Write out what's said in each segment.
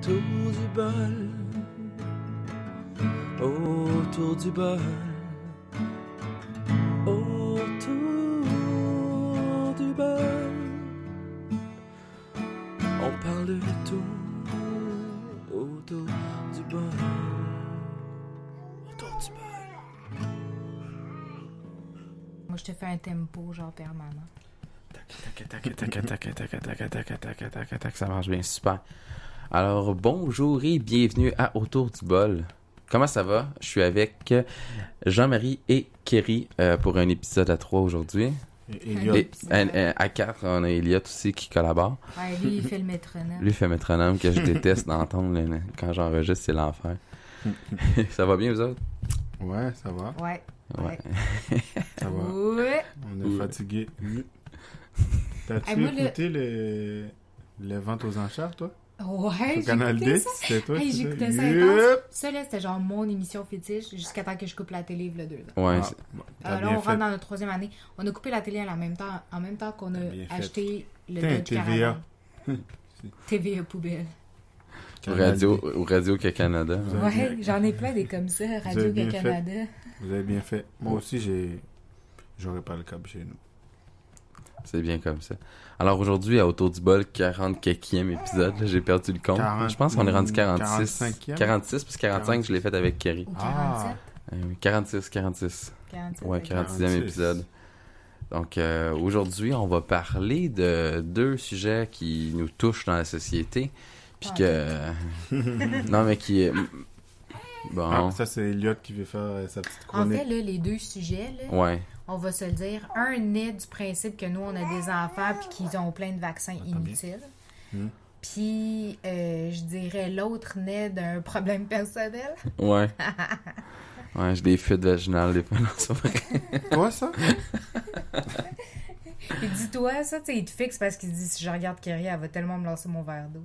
Autour du bol, autour du bol, autour du bol. On parle de tout autour du bol, autour du bol. Moi, je te fais un tempo genre permanent. Tac, ça marche bien, super. Alors, bonjour et bienvenue à Autour du bol. Comment ça va? Je suis avec Jean-Marie et Kerry pour un épisode à 3 aujourd'hui. Et à 4, on a Elliot aussi qui collabore. Ouais, lui, il fait le métronome. Lui fait métronome que je déteste d'entendre quand j'enregistre, c'est l'enfer. Ça va bien, vous autres? Ouais, ça va. Ouais. Ça va. Ouais. On est fatigué. T'as-tu écouté les ventes aux enchères, toi? Ouais, Au Canal j'écoutais D, ça. c'était toi Hey, qui j'écoutais ça faisais. intense. Ça, là, c'était genre mon émission fétiche jusqu'à temps que je coupe la télé, il y a 2 ans. Ouais, Ah, bon, t'as Là, bien on fait. rentre dans notre 3e année. On a coupé la télé en même temps qu'on a T'as bien fait. acheté le Tiens, Dodge TVA. Caravan. TVA poubelle. au Radio-Canada. Vous avez Ouais, bien- j'en ai plein des comme ça, avez Radio bien Canada. Vous avez bien fait. Moi aussi, j'aurais pas le câble chez nous. C'est bien comme ça. Alors aujourd'hui, à Autour du bol, 44e épisode. Là, j'ai perdu le compte. 40, Je pense qu'on est rendu 46. 45e? 46, puis 45, je l'ai fait avec Kerry. Ou Ah. 47. Oui, 46. 47. Ouais, 46e 46. épisode. Donc aujourd'hui, on va parler de 2 sujets qui nous touchent dans la société. Puis que... non, mais qui est... Bon... Ah, ça, c'est Elliot qui veut faire sa petite En chronique. fait, là, les 2 sujets, là, Ouais. on va se le dire, un naît du principe que nous, on a des enfants puis qu'ils ont plein de vaccins Attends bien. inutiles. Hmm. Puis, je dirais, l'autre naît d'un problème personnel. Ouais. Ouais, j'ai des fuites vaginales des fois. Non, c'est vrai. Toi, ça? Et dis-toi, ça, tu sais, il te fixe parce qu'il se dit, si je regarde Kerry, elle va tellement me lancer mon verre d'eau.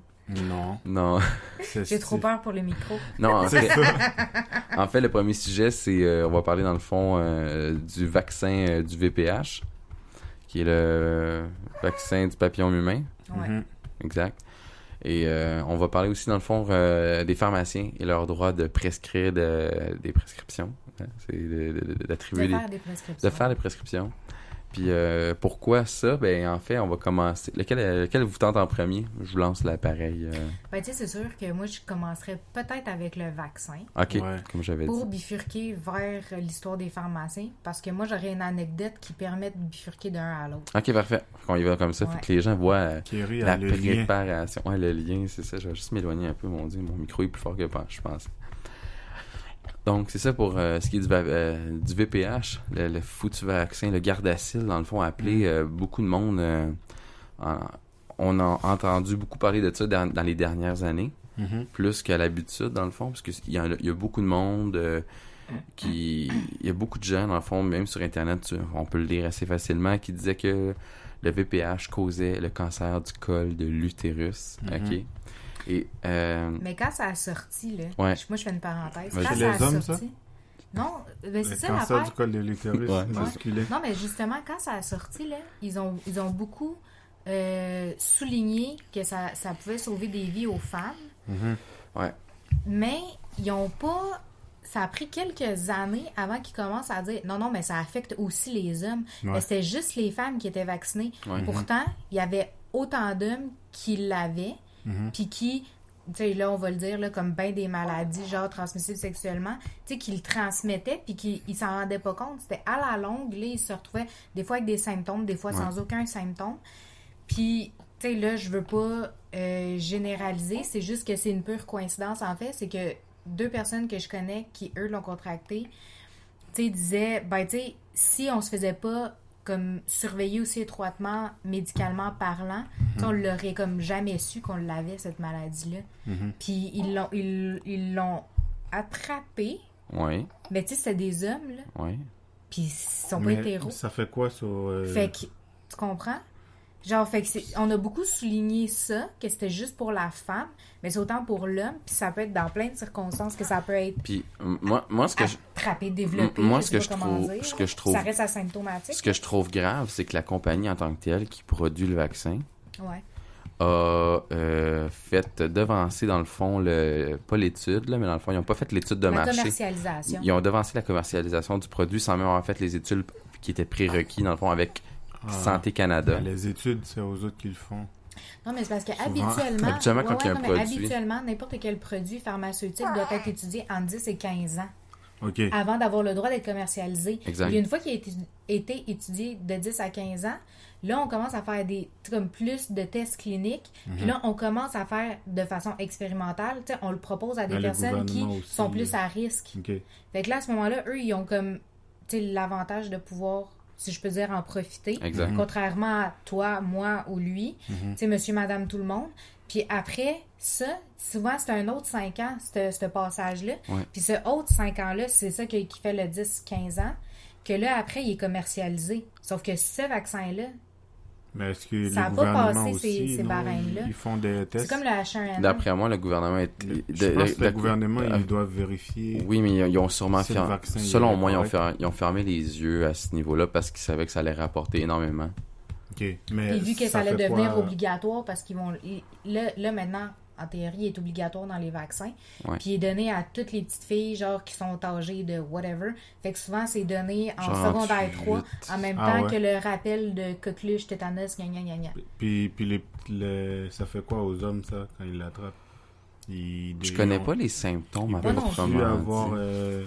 Non. Non. J'ai trop peur pour le micro. Non, en C'est fait, ça. en fait, le premier sujet, c'est... on va parler, dans le fond, du vaccin du VPH, qui est le vaccin du papillon humain. Ouais. Mhm. Exact. Et on va parler aussi, dans le fond, des pharmaciens et leur droit de prescrire des prescriptions. Hein. C'est d'attribuer De faire des prescriptions. de faire des prescriptions. Puis pourquoi ça? Ben en fait, on va commencer. Lequel vous tente en premier? Je vous lance l'appareil. Ben, tu sais, c'est sûr que moi, je commencerais peut-être avec le vaccin. OK, Ouais. comme j'avais dit. Pour bifurquer vers l'histoire des pharmaciens, parce que moi, j'aurais une anecdote qui permet de bifurquer d'un à l'autre. OK, parfait. On y va comme ça. Faut Ouais. que les gens voient Kerry la a le lien. préparation. Ouais, le lien, c'est ça. Je vais juste m'éloigner un peu, mon Dieu. Mon micro est plus fort que je pense. Donc, c'est ça pour ce qui est du VPH, le foutu vaccin, le Gardasil, dans le fond, appelé beaucoup de monde. On a entendu beaucoup parler de ça dans les dernières années, Mhm. plus qu'à l'habitude, dans le fond, parce qu'il y a beaucoup de monde il y a beaucoup de gens, dans le fond, même sur Internet, on peut le lire assez facilement, qui disaient que le VPH causait le cancer du col de l'utérus. Mhm. OK? Et... Mais quand ça a sorti, là, Ouais. moi, je fais une parenthèse. Ouais, Quand chez ça les a hommes, sorti... Non, ben c'est Le ça cancer l'affaire. du col de l'utérus Ouais. masculin. Non, mais justement, quand ça a sorti, là, ils ont beaucoup souligné que ça pouvait sauver des vies aux femmes, Mhm. mais ils ont pas... Ça a pris quelques années avant qu'ils commencent à dire non, mais ça affecte aussi les hommes. Ouais. Mais c'était juste les femmes qui étaient vaccinées. Ouais. Pourtant, il y avait autant d'hommes qui l'avaient, Mhm. puis qui, tu sais, là, on va le dire, là, comme bien des maladies, genre transmissibles sexuellement, tu sais, qui le transmettaient, puis qui ils s'en rendaient pas compte. C'était à la longue, là, ils se retrouvaient des fois avec des symptômes, des fois sans aucun symptôme. Puis, tu sais, là, je veux pas généraliser, c'est juste que c'est une pure coïncidence, en fait, c'est que 2 personnes que je connais qui, eux, l'ont contracté, tu sais, disaient, ben, tu sais, si on se faisait pas comme surveiller aussi étroitement, médicalement parlant, tu sais, on l'aurait comme jamais su qu'on l'avait, cette maladie-là. Mhm. Puis ils l'ont attrapé, Ouais, mais tu sais, c'était des hommes, là, ouais. puis ils sont pas Mais hétéros. ça fait quoi sur... Fait que, tu comprends? Genre, fait que on a beaucoup souligné ça, que c'était juste pour la femme, mais c'est autant pour l'homme, puis ça peut être dans plein de circonstances, que ça peut être Puis moi ce que je attrapé, développé, moi, je ce sais que pas je comment trouve- dire, ce que je trouve- ça reste asymptomatique. ce que je trouve grave, c'est que la compagnie en tant que telle qui produit le vaccin Ouais. a fait devancer, dans le fond, pas l'étude, là, mais dans le fond, ils n'ont pas fait l'étude de La marché. commercialisation. Ils ont devancé la commercialisation du produit sans même avoir fait les études qui étaient prérequis, dans le fond, avec Santé Canada. Les études, c'est aux autres qui le font. Non, mais c'est parce Souvent. qu'habituellement, Quand il y a un produit. habituellement, n'importe quel produit pharmaceutique doit être étudié entre 10 et 15 ans OK. avant d'avoir le droit d'être commercialisé. Exact. Puis une fois qu'il a été étudié de 10 à 15 ans, là, on commence à faire comme plus de tests cliniques. Puis là, on commence à faire de façon expérimentale. Tu sais, on le propose à des Ben, le personnes qui gouvernement aussi. sont plus à risque. OK. Fait que là, à ce moment-là, eux, ils ont comme l'avantage de pouvoir, si je peux dire, en profiter. Exact. Contrairement à toi, moi ou lui. Tu sais, monsieur, madame, tout le monde. Puis après, ça, souvent, c'est un autre 5 ans, ce passage-là. Ouais. Puis ce autre 5 ans-là, c'est ça qui fait le 10-15 ans, que là, après, il est commercialisé. Sauf que ce vaccin-là, Mais est-ce que ça le a pas gouvernement passé aussi, ces non, barèmes-là. ils font des tests? c'est comme le H1N1. D'après moi, le gouvernement Je pense que le gouvernement, ils doivent vérifier. Oui, mais ils ont sûrement Si le vaccin, selon il est moi, correct. ils ont fermé les yeux à ce niveau-là parce qu'ils savaient que ça allait rapporter énormément. OK. Mais Puis vu que ça allait fait devenir quoi? obligatoire, parce qu'ils vont... Là, maintenant, en théorie, il est obligatoire dans les vaccins. Ouais. Puis il est donné à toutes les petites filles, genre, qui sont âgées de whatever. Fait que souvent, c'est donné en Genre secondaire 8. 3, en même Ah temps ouais. que le rappel de coqueluche, tétanos, gna gna gna gna. Puis ça fait quoi aux hommes, ça, quand ils l'attrapent? Je connais pas les symptômes à Moi non plus. proprement avoir dit.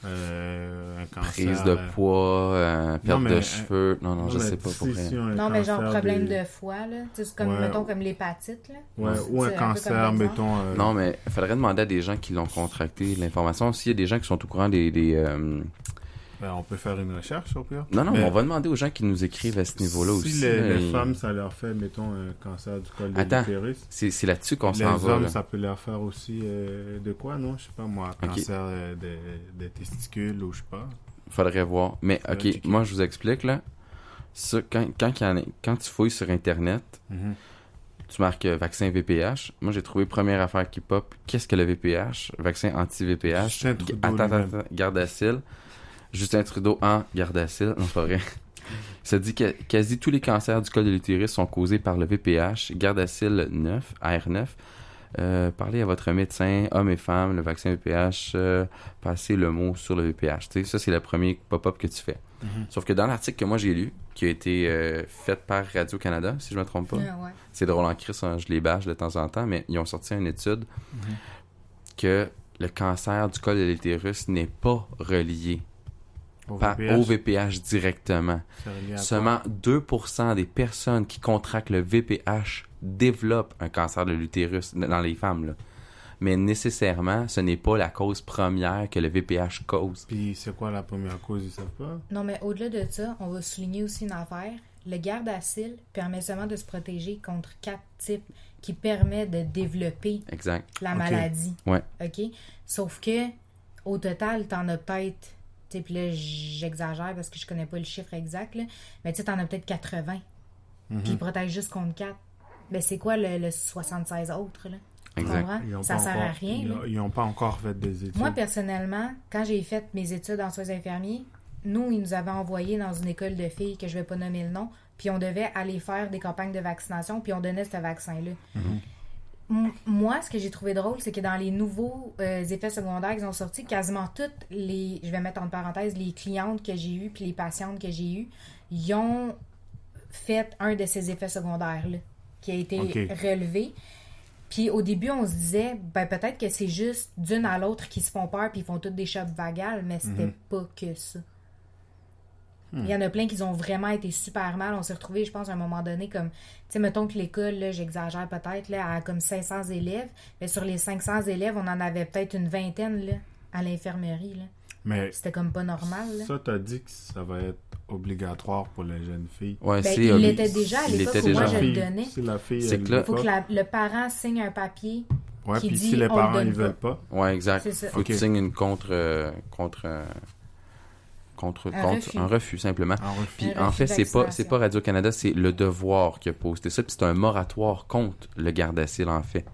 un cancer. Prise de poids, perte mais, de cheveux. Non, je sais pas pour vrai. Non, mais genre problème de foie, là. Tu sais, c'est comme, Ouais. mettons, comme l'hépatite, là. Ouais, ou un C'est un peu cancer, comme l'exemple. mettons. Non, mais il faudrait demander à des gens qui l'ont contracté l'information. S'il y a des gens qui sont au courant Ben, on peut faire une recherche, au pire. Non, Mais mais on va demander aux gens qui nous écrivent à ce niveau-là si aussi. Si là, les femmes, ça leur fait, mettons, un cancer du col de Attends, l'utérus. c'est là-dessus qu'on Les s'en va. hommes, Là. ça peut leur faire aussi de quoi, non? Je sais pas, moi, Ok. cancer des testicules ou je sais pas. Faudrait voir. Mais ok, checker. moi je vous explique là. Ça, quand tu fouilles sur Internet, tu marques vaccin VPH. Moi j'ai trouvé première affaire qui pop. Qu'est-ce que le VPH? Vaccin anti-VPH. Justin Trudeau Attends, Gardasil. Justin Trudeau en Gardasil. Non, c'est pas vrai. Ça dit que quasi tous les cancers du col de l'utérus sont causés par le VPH. Gardasil 9, AR9. Parlez à votre médecin, hommes et femmes, le vaccin VPH, passez le mot sur le VPH. Tu sais, ça, c'est le premier pop-up que tu fais. Sauf que dans l'article que moi j'ai lu, qui a été fait par Radio-Canada, si je me trompe pas, Ouais. c'est drôle en crise, hein, je les bâche de temps en temps, mais ils ont sorti une étude que le cancer du col de l'utérus n'est pas relié au VPH directement. C'est relié à quoi? Seulement 2% des personnes qui contractent le VPH développent un cancer de l'utérus dans les femmes. Là. Mais nécessairement, ce n'est pas la cause première que le VPH cause. Puis c'est quoi la première cause, ils savent pas? Non, mais au-delà de ça, on va souligner aussi une affaire. Le Gardasil permet seulement de se protéger contre 4 types qui permettent de développer Exact. la Ok. maladie. Ouais. OK? Sauf que, au total, t'en as peut-être... Tu sais, puis là, j'exagère parce que je connais pas le chiffre exact, là. Mais tu sais, t'en as peut-être 80. Puis ils protègent juste contre 4. Ben, c'est quoi le 76 autres, là? Tu Exact. comprends? Ils ont Ça pas sert encore- à rien, là. Ils n'ont pas encore fait des études. Moi, personnellement, quand j'ai fait mes études en soins infirmiers, nous, ils nous avaient envoyés dans une école de filles que je vais pas nommer le nom, puis on devait aller faire des campagnes de vaccination, puis on donnait ce vaccin-là. Moi, ce que j'ai trouvé drôle, c'est que dans les nouveaux effets secondaires qu'ils ont sortis, quasiment toutes les, je vais mettre en parenthèse, les clientes que j'ai eues, puis les patientes que j'ai eues, ils ont fait un de ces effets secondaires-là, qui a été Ok. relevé. Puis au début, on se disait, ben peut-être que c'est juste d'une à l'autre qui se font peur puis ils font toutes des chopes vagales, mais c'était pas que ça. Il y en a plein qui ont vraiment été super mal. On s'est retrouvés, je pense, à un moment donné, comme, tu sais, mettons que l'école, là, j'exagère peut-être, là, à comme 500 élèves. Mais sur les 500 élèves, on en avait peut-être une vingtaine, là, à l'infirmerie, là. Mais C'était comme pas normal, là. ça, t'as dit que ça va être obligatoire pour les jeunes filles. Ouais, Ben, c'est il obli- l'était déjà à il l'époque était où moi, déjà- je le Fille- donnais. Si la fille, C'est elle que là- veut Il faut pas. que le parent signe un papier. Ouais, qui puis dit, si les on le parents, donne ils pas. veulent pas. Ouais, exact. C'est ça. Faut que tu Ok. signes une contre un refus, simplement. En refus. Puis Un en fait, refus c'est pas vaccination. Radio-Canada, c'est Le Devoir qui a posté ça, puis c'est un moratoire contre le Gardasil, en fait.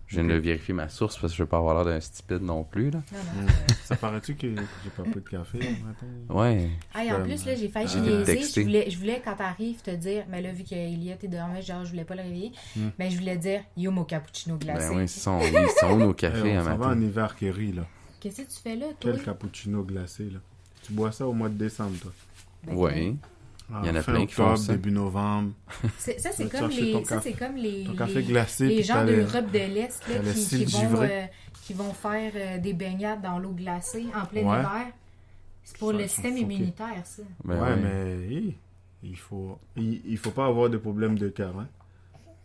Je viens de vérifier ma source, parce que je veux pas avoir l'air d'un stupide non plus, là. Non. Ça paraît-tu que j'ai pas pris de café le matin? Ouais. Hey, en plus, là, j'ai failli J'ai niaiser. texté. Je voulais, quand t'arrives, te dire, mais là, vu qu'Eliott est dormait, genre, je voulais pas le réveiller, mais je voulais dire, yo, mon cappuccino glacé. Ben oui, ils sont nos cafés Hey, un on s'en va matin. en hiver Kerry, là. Qu'est-ce que tu fais là, toi? Quel cappuccino glacé, là. Tu bois ça au mois de décembre, toi. Ben, Oui. Il y en a Fin plein qui font octobre, ça. début novembre. Ça, c'est Tu vas comme chercher ton les... Ça, café- c'est comme les... Ton café les- glacé, les puis gens t'as le- d'Europe de l'Est t'as là, le qui cidre vont, givré. qui vont faire des baignades dans l'eau glacée en plein Ouais. hiver. C'est pour Ça, le ils sont système fuckés. immunitaire, ça. Ben ouais, ouais. mais il faut pas avoir de problème de cœur, hein.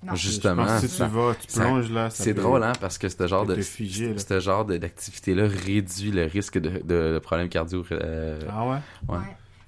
Non. Justement, Je pense que si ça- tu vas, tu ça- plonges là, ça c'est peut- drôle, hein, parce que ce genre peut de te figer, là. ce genre d'activité-là réduit le risque de problèmes cardio. Ah ouais? Ouais. Ouais.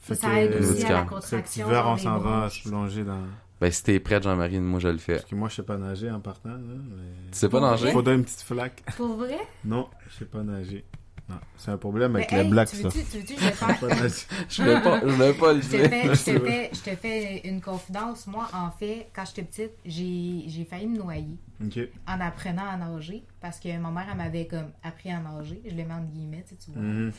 Fait Ça aide que- aussi à la Cet contraction. Cet hiver, on des s'en va bronches. se plonger dans... Ben, si t'es prête, Jean-Marie, moi, je le fais. Parce que moi, je sais pas nager en partant, là, mais... Tu sais pas Pour nager? vrai? Faudrait une petite flaque. Pour vrai? Non, je sais pas nager. Non, c'est un problème avec Mais, les hey, blacks, tu ça. veux-tu, je vais Je sais faire... pas nager. Je vais pas le Je dire. te fais une confidence. Moi, en fait, quand j'étais petite, j'ai failli me noyer OK. en apprenant à nager parce que ma mère, elle m'avait comme appris à nager. Je le mets entre guillemets, tu vois. Mhm.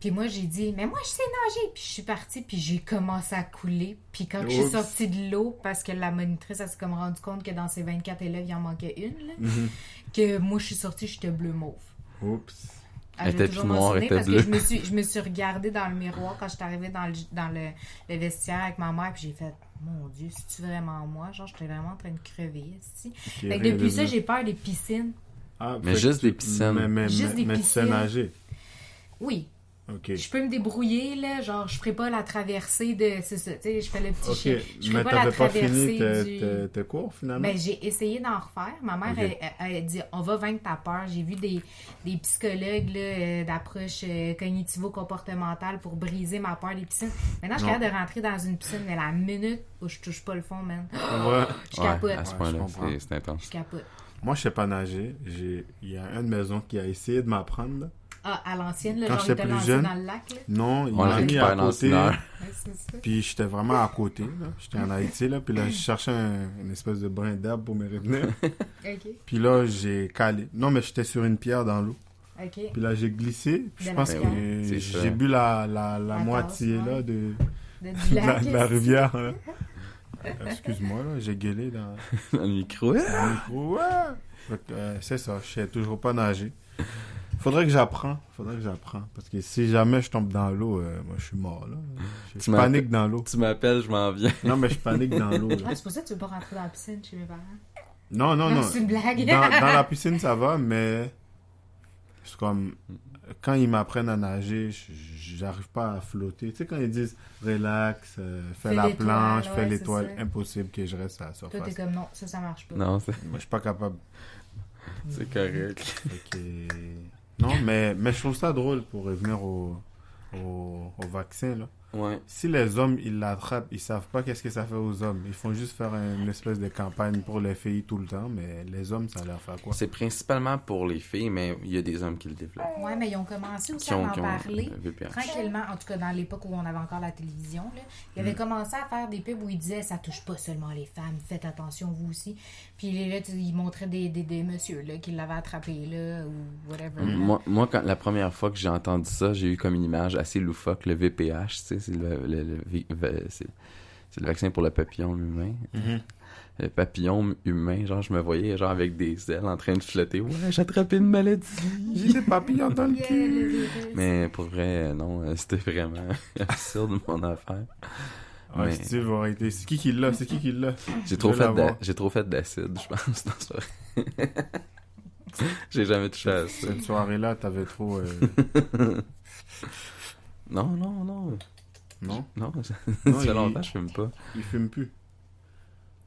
Puis moi, j'ai dit, mais moi, je sais nager. Puis je suis partie, puis j'ai commencé à couler. Puis quand je suis Oups. sortie de l'eau, parce que la monitrice, elle s'est comme rendu compte que dans ses 24 élèves, il en manquait une, là, Mhm. que moi, je suis sortie, j'étais bleu-mauve. Oups. Ah, Elle je vais était toujours plus noire, mentionner elle était parce que bleue. je me suis regardée dans le miroir quand je suis arrivée dans le vestiaire avec ma mère, puis j'ai fait, mon Dieu, c'est-tu vraiment moi? Genre, j'étais vraiment en train de crever, ici. Fait que depuis ça, j'ai peur des piscines. Ah, Mais fait juste que des piscines. Mais Juste des tu sais piscines. nager. Oui, OK. je peux me débrouiller, là, genre, je ferai pas la traversée de... C'est ça, tu sais, je fais le petit OK, chien. Je ferai mais pas la t'avais pas traversée fini du... tes cours, finalement? Ben, j'ai essayé d'en refaire. Ma mère, Ok. elle a dit, on va vaincre ta peur. J'ai vu des psychologues là, d'approche cognitivo-comportementale pour briser ma peur des piscines. Maintenant, je suis Non. capable de rentrer dans une piscine, mais la minute où je touche pas le fond, man, Ouais. je Ouais, capote. à ce Ouais, point-là, je comprends. c'est intense. Je capote. Moi, je sais pas nager. Il y a un de mes oncles qui a essayé de m'apprendre, là. Ah, à l'ancienne, là, Quand genre, j'étais il t'a plus lancé jeune. dans le lac, là. Non, il On le m'a mis récupère à dans le côté. cinéma. Ouais, c'est ça. Puis j'étais vraiment à côté, là. J'étais en Haïti, là. Puis là, je cherchais une espèce de brin d'herbe pour me retenir. OK, Puis là, j'ai calé. Non, mais j'étais sur une pierre dans l'eau. OK. Puis là, j'ai glissé. Puis je De pense la que pierre. C'est ça. j'ai bu la tasse, moitié, ouais. là, de Du lac, la rivière, là. Excuse-moi, là. J'ai gueulé dans Dans le micro. le micro. Ouais! Fait que, c'est ça. Je sais toujours pas nager. Faudrait que j'apprends. Parce que si jamais je tombe dans l'eau, moi, je suis mort, là. Je Tu panique dans l'eau. Tu m'appelles, je m'en viens. Non, mais je panique dans l'eau, là. Ah, c'est pour ça que tu veux pas rentrer dans la piscine chez mes parents. Non, non, non. C'est une blague. Dans la piscine, ça va, mais c'est comme quand ils m'apprennent à nager, j'arrive pas à flotter. Tu sais, quand ils disent relax, fais la l'étoile, planche, ouais, fais c'est l'étoile, ça. impossible que je reste à la Toi, surface. t'es comme, non, ça marche pas. Non, Moi, je suis pas capable. c'est correct. Fait que- Non, mais je trouve ça drôle pour revenir au vaccin, là. Ouais. Si les hommes, ils l'attrapent, ils savent pas qu'est-ce que ça fait aux hommes. Ils font juste faire une espèce de campagne pour les filles tout le temps, mais les hommes, ça leur fait quoi? C'est principalement pour les filles, mais il y a des hommes qui le développent. Ouais, mais ils ont commencé aussi Qui à ont, en qui ont parler. VPH. Tranquillement, en tout cas dans l'époque où on avait encore la télévision, là, ils avaient commencé à faire des pubs où ils disaient ça touche pas seulement les femmes, faites attention vous aussi. Puis là, ils montraient des messieurs là, qui l'avaient attrapé là, ou whatever. là. Moi quand, la première fois que j'ai entendu ça, j'ai eu comme une image assez loufoque, le VPH, tu sais, c'est c'est le vaccin pour le papillon humain. Mhm. Le papillon humain, genre je me voyais genre avec des ailes en train de flotter. Ouais, j'ai attrapé une maladie. J'ai des papillons dans le Yeah, cul. le virus. Mais pour vrai, non, c'était vraiment absurde mon affaire. Ouais, Mais- Steve aurait été... C'est qui l'a? J'ai trop, Je vais l'avoir. j'ai trop fait d'acide, je pense, dans ce soirée. J'ai jamais touché à ça. Cette soirée-là, t'avais trop... Non. Non? Non, ça Non, fait il- longtemps que je fume pas. Il fume plus.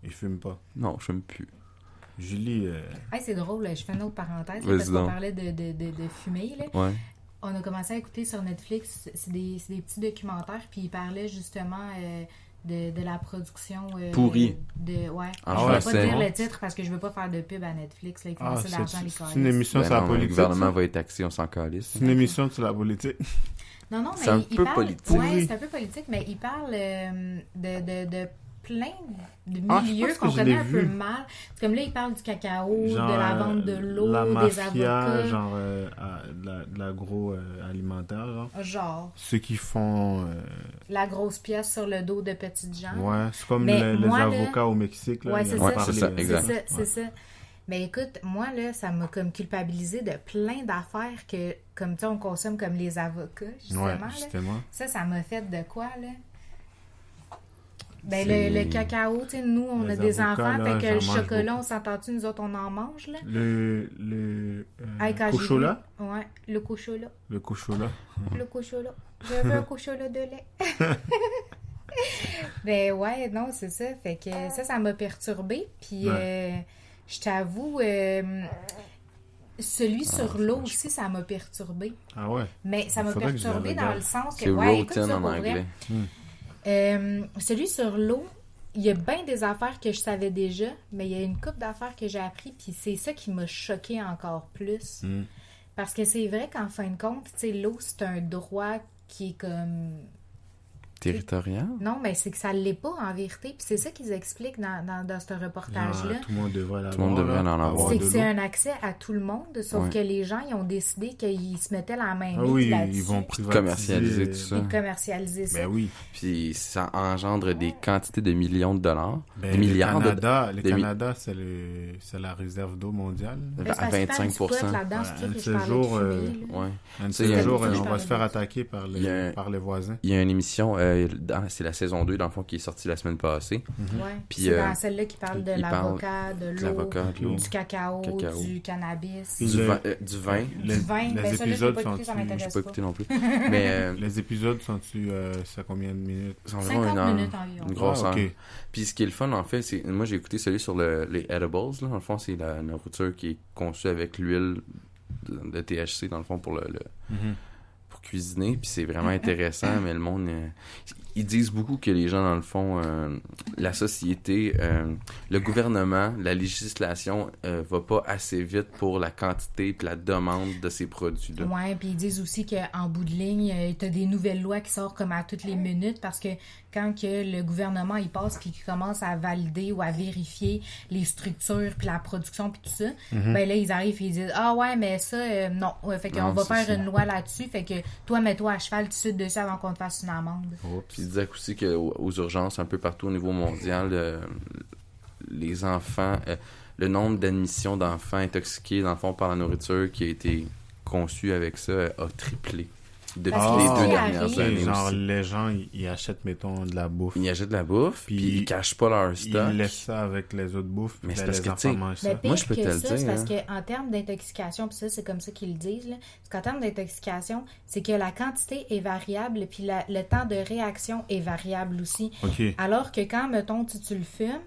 Il fume pas. Non, je fume plus. Julie... Hey, c'est drôle, je fais une autre parenthèse là, Vas-y parce qu'on donc. parlait de fumer. Là. Ouais. On a commencé à écouter sur Netflix, c'est des petits documentaires, puis ils parlaient justement de la production Pourrie. Ouais. En Je ne vais pas français. dire le titre parce que je veux pas faire de pub à Netflix. Là, ils font Ah, assez d'argent, les c'est câlisses. une émission Ben sur la non, le politique. gouvernement ça? va être taxé, on s'en calisse. C'est une émission sur la politique. Non, mais C'est un il peu parle... politique. Ouais, Oui. c'est un peu politique, mais il parle de plein de Ah, je milieux pense que qu'on je connaît l'ai un peu vu. mal. C'est comme là, il parle du cacao, Genre, de la vente de l'eau, la des mafia, avocats. genre de l'agroalimentaire, genre. Genre, Ceux qui font... la grosse pièce sur le dos de petites gens. ouais, c'est comme Mais les moi, là- avocats au Mexique, là. Ouais, ils c'est en ont ça. parlé, c'est ça, C'est exact. ça, Ouais. c'est ça. Mais écoute, moi, là, ça m'a comme culpabilisé de plein d'affaires que, comme tu sais, on consomme comme les avocats, justement. Ouais, là. justement. Ça m'a fait de quoi, là? Ben, C'est- le cacao, tu sais, nous, on Les a des avocats, enfants, là, fait que le j'en mange chocolat, beaucoup. on s'entend-tu, nous autres, on en mange, là? Le Hey, quand j'ai cochola? vu- Ouais, le cochola. Le cochola. Le cochola. Je veux un cochola de lait. Ben ouais, non, c'est ça. Fait que ça m'a perturbée. Puis je t'avoue, celui sur l'eau aussi, ça m'a perturbée. Ah ouais. Mais ça m'a Faudrait que je la perturbée dans regarde. le sens que... C'est Ouais, écoute Rotten ça en pour vrai. anglais. Celui sur l'eau, il y a bien des affaires que je savais déjà, mais il y a une couple d'affaires que j'ai appris, puis c'est ça qui m'a choqué encore plus. Mm. Parce que c'est vrai qu'en fin de compte, tu sais, l'eau, c'est un droit qui est comme... Territorial? Non, mais c'est que ça l'est pas en vérité. Puis c'est ça qu'ils expliquent dans ce reportage-là. Genre, tout le monde devrait l'avoir. Tout le monde devrait là, en avoir. C'est de que c'est l'eau. un accès à tout le monde, sauf Ouais. que les gens, ils ont décidé qu'ils se mettaient la main Ah mise oui, là-dessus. ils vont privatiser. Commercialiser tout ça. Puis commercialiser ça. Ben oui. Puis ça engendre des quantités de millions de dollars. Ben, des milliards le Canada, des mi- c'est la réserve d'eau mondiale. Ben, c'est à parce qu'il parle du 25%. pot là-dedans, Ouais, c'est pour ça un que de je ces parlais jours, de fumée, là. Ouais. Un de Ça, il y a ces un- jours, je on va parlais se faire de- attaquer Il y a un- par les voisins. Il y a une émission, c'est la saison 2, dans le fond, qui est sortie la semaine passée. Ouais. Puis, C'est dans celle-là qui parle de il parle l'avocat, de de l'eau, l'avocat, de l'eau. du cacao, Cacao. du cannabis. Puis Du le- vin. Du vin. Les, Du vin. les Ben, ça, là, je l'ai épisodes pas sont écouté, ça J'ai m'intéresse pas écouté non plus. Mais les épisodes sont-tu c'est à combien de minutes? c'est environ 50 une heure. minutes environ. Une grosse Ah, heure. ok. Puis ce qui est le fun, en fait, c'est... Moi, j'ai écouté celui sur les edibles, là. Dans le fond, c'est la nourriture qui est conçue avec l'huile de THC, dans le fond, pour Mhm. pour cuisiner. Puis c'est vraiment intéressant, mais le monde... ils disent beaucoup que les gens, dans le fond, la société, le gouvernement, la législation va pas assez vite pour la quantité et la demande de ces produits-là. Ouais, puis ils disent aussi qu'en bout de ligne, tu as des nouvelles lois qui sortent comme à toutes les minutes parce que quand que le gouvernement il passe puis qu'il commence à valider ou à vérifier les structures puis la production puis tout ça, ben là ils arrivent et ils disent ah ouais mais ça non, ouais, fait qu'on Non, va c'est faire ça. une loi là-dessus, fait que toi mets-toi à cheval tout de suite dessus avant qu'on te fasse une amende. Puis ils disaient aussi qu'aux urgences, un peu partout au niveau mondial, les enfants, le nombre d'admissions d'enfants intoxiqués, dans le fond, par la nourriture qui a été conçue avec ça a triplé depuis Parce les que deux ce qui dernières arrive- années Genre, aussi. les gens, ils achètent, mettons, de la bouffe. Ils achètent de la bouffe, Puis puis ils cachent pas leur Ils stock. laissent ça avec les autres bouffes. Mais c'est puis parce les que, enfants tu sais, mangent Mais ça. pire Moi, je peux que te le ça, c'est dire, parce hein. qu'en termes d'intoxication, puis ça, c'est comme ça qu'ils le disent, là, c'est qu'en termes d'intoxication, c'est que la quantité est variable, puis le temps de réaction est variable aussi. OK. Alors que quand, mettons, tu le fumes,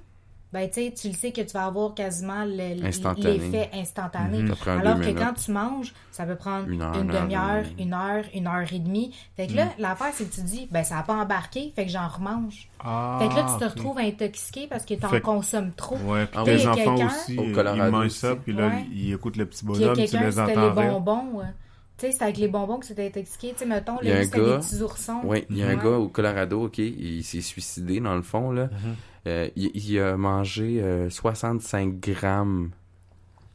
ben, tu sais, tu le sais que tu vas avoir quasiment Instantané. l'effet instantané. Mhm. Ça prend Alors 2 que minutes. quand tu manges, ça peut prendre Une heure, une une heure, demi-heure, une- une heure et demie. Fait que là, l'affaire, c'est que tu dis, ben, ça n'a pas embarqué, fait que j'en remange. Ah, Fait que là, tu te ok. retrouves intoxiqué parce que tu en Fait que- consommes trop. Ouais, puis Ah tes oui. enfants Quelqu'un- aussi, Au ils Colorado mangent aussi. ça, puis là, Ouais. ils écoutent le petit Puis il y a bonhomme, tu quelqu'un, les c'était les entends rire. bonbons. Tu sais, c'était avec les bonbons que c'était intoxiqué. Tu sais, mettons, Il y a là, un c'était des gars- petits oursons. Oui, il y a un Ouais. gars au Colorado, OK, il s'est suicidé, dans le fond, là. Il a mangé 65 grammes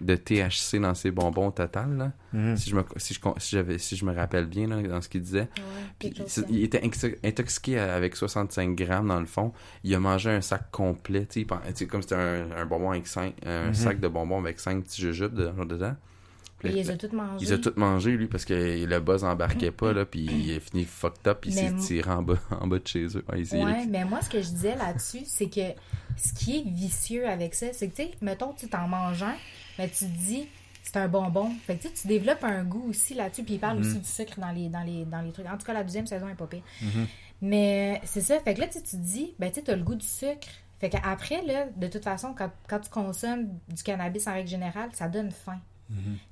de THC dans ses bonbons au total, là. Mhm. Si je me rappelle bien, là, dans ce qu'il disait. Ouais, Puis, quelque chose comme ça. il était intoxiqué avec 65 grammes, dans le fond. Il a mangé un sac complet, tu sais, comme c'était un bonbon avec un sac de bonbons avec 5 petits jujubes dedans. Puis il les a toutes mangées. Il a tout mangé, lui, parce que le buzz embarquait pas, là, puis il a fini fucked up, puis il s'est Mais- tiré en bas de chez eux. Ouais, il s'est Ouais, mais moi, ce que je disais là-dessus, c'est que ce qui est vicieux avec ça, c'est que, tu sais, mettons, tu t'en manges un, mais tu te dis, c'est un bonbon. Fait que, tu sais, tu développes un goût aussi là-dessus, puis il parle aussi du sucre dans les trucs. En tout cas, la deuxième saison est pas pire. Mais c'est ça, fait que là, tu te dis, ben, tu sais, t'as le goût du sucre. Fait qu'après, là, de toute façon, quand tu consommes du cannabis en règle générale, ça donne faim.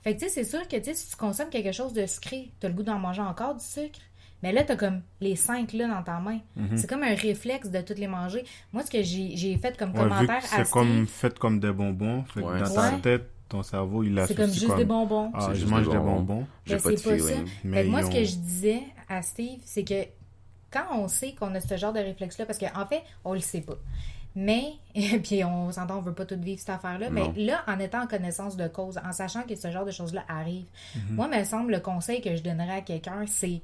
Fait que, tu sais, c'est sûr que, tu sais, si tu consommes quelque chose de sucré, t'as le goût d'en manger encore du sucre. Mais là, t'as comme les 5 là dans ta main. C'est comme un réflexe de toutes les manger. Moi, ce que j'ai fait comme Ouais, vu commentaire que à c'est comme Steve, fait comme des bonbons, fait que Ouais, dans c'est ta ça. tête, ton cerveau, il C'est associe comme juste des bonbons. Ah, C'est je juste mange des des bonbons. bonbons. J'ai Mais pas de c'est pas ça. feeling. Fait Mais que moi, ils ce que ont- je disais à Steve, c'est que quand on sait qu'on a ce genre de réflexe-là, parce qu'en fait, on le sait pas. Mais, puis on s'entend, on veut pas tout vivre cette affaire-là, Non. mais là, en étant en connaissance de cause, en sachant que ce genre de choses-là arrive, Mhm. moi, il me semble, le conseil que je donnerais à quelqu'un, c'est,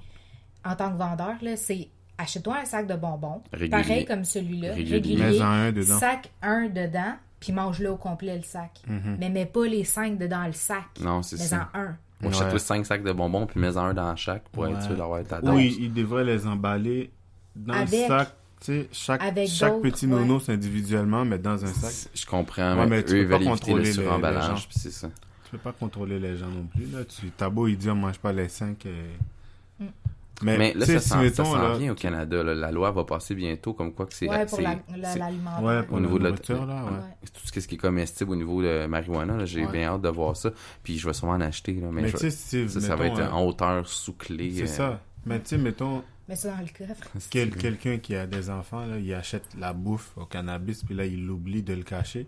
en tant que vendeur, là, c'est achète-toi un sac de bonbons, Régulier. pareil comme celui-là, Régulier. régulier, Mets-en un dedans. sac un dedans, puis mange-le au complet, le sac. Mhm. Mais mets pas les 5 dedans le sac. Non, c'est Mets-en ça. un. Moi, Ouais. j'achète 5 sacs de bonbons, puis mets-en un dans chaque pour être Ouais. sûr d'avoir ta dose. Oui, il devrait les emballer dans Avec- le sac. Tu sais, avec chaque d'autres, petit ouais. nounours individuellement, mais dans un sac. Je comprends, Ouais, mais mais tu eux peux pas veulent éviter le contrôler les gens. suremballage, puis c'est ça. Tu peux pas contrôler les gens non plus. Là. T'as beau, il dit on mange pas les 5. Mais là, tu sais, ça mettons, s'en là, vient au Canada. Là. La loi va passer bientôt, comme quoi que c'est... Ouais, pour c'est- l'alimentaire. Ouais, pour Au la niveau de la- nourriture, là, ouais. Ouais. c'est tout ce qui est comestible au niveau de marijuana. Là, j'ai Ouais. bien hâte de voir ça. Puis je vais sûrement en acheter. Là, mais Mais je- tu sais, si, ça va mettons, être en hauteur sous clé. C'est ça. Mais tu sais, mettons, Mets ça dans le coffre. quelqu'un qui a des enfants, là, il achète la bouffe au cannabis, puis là, il oublie de le cacher.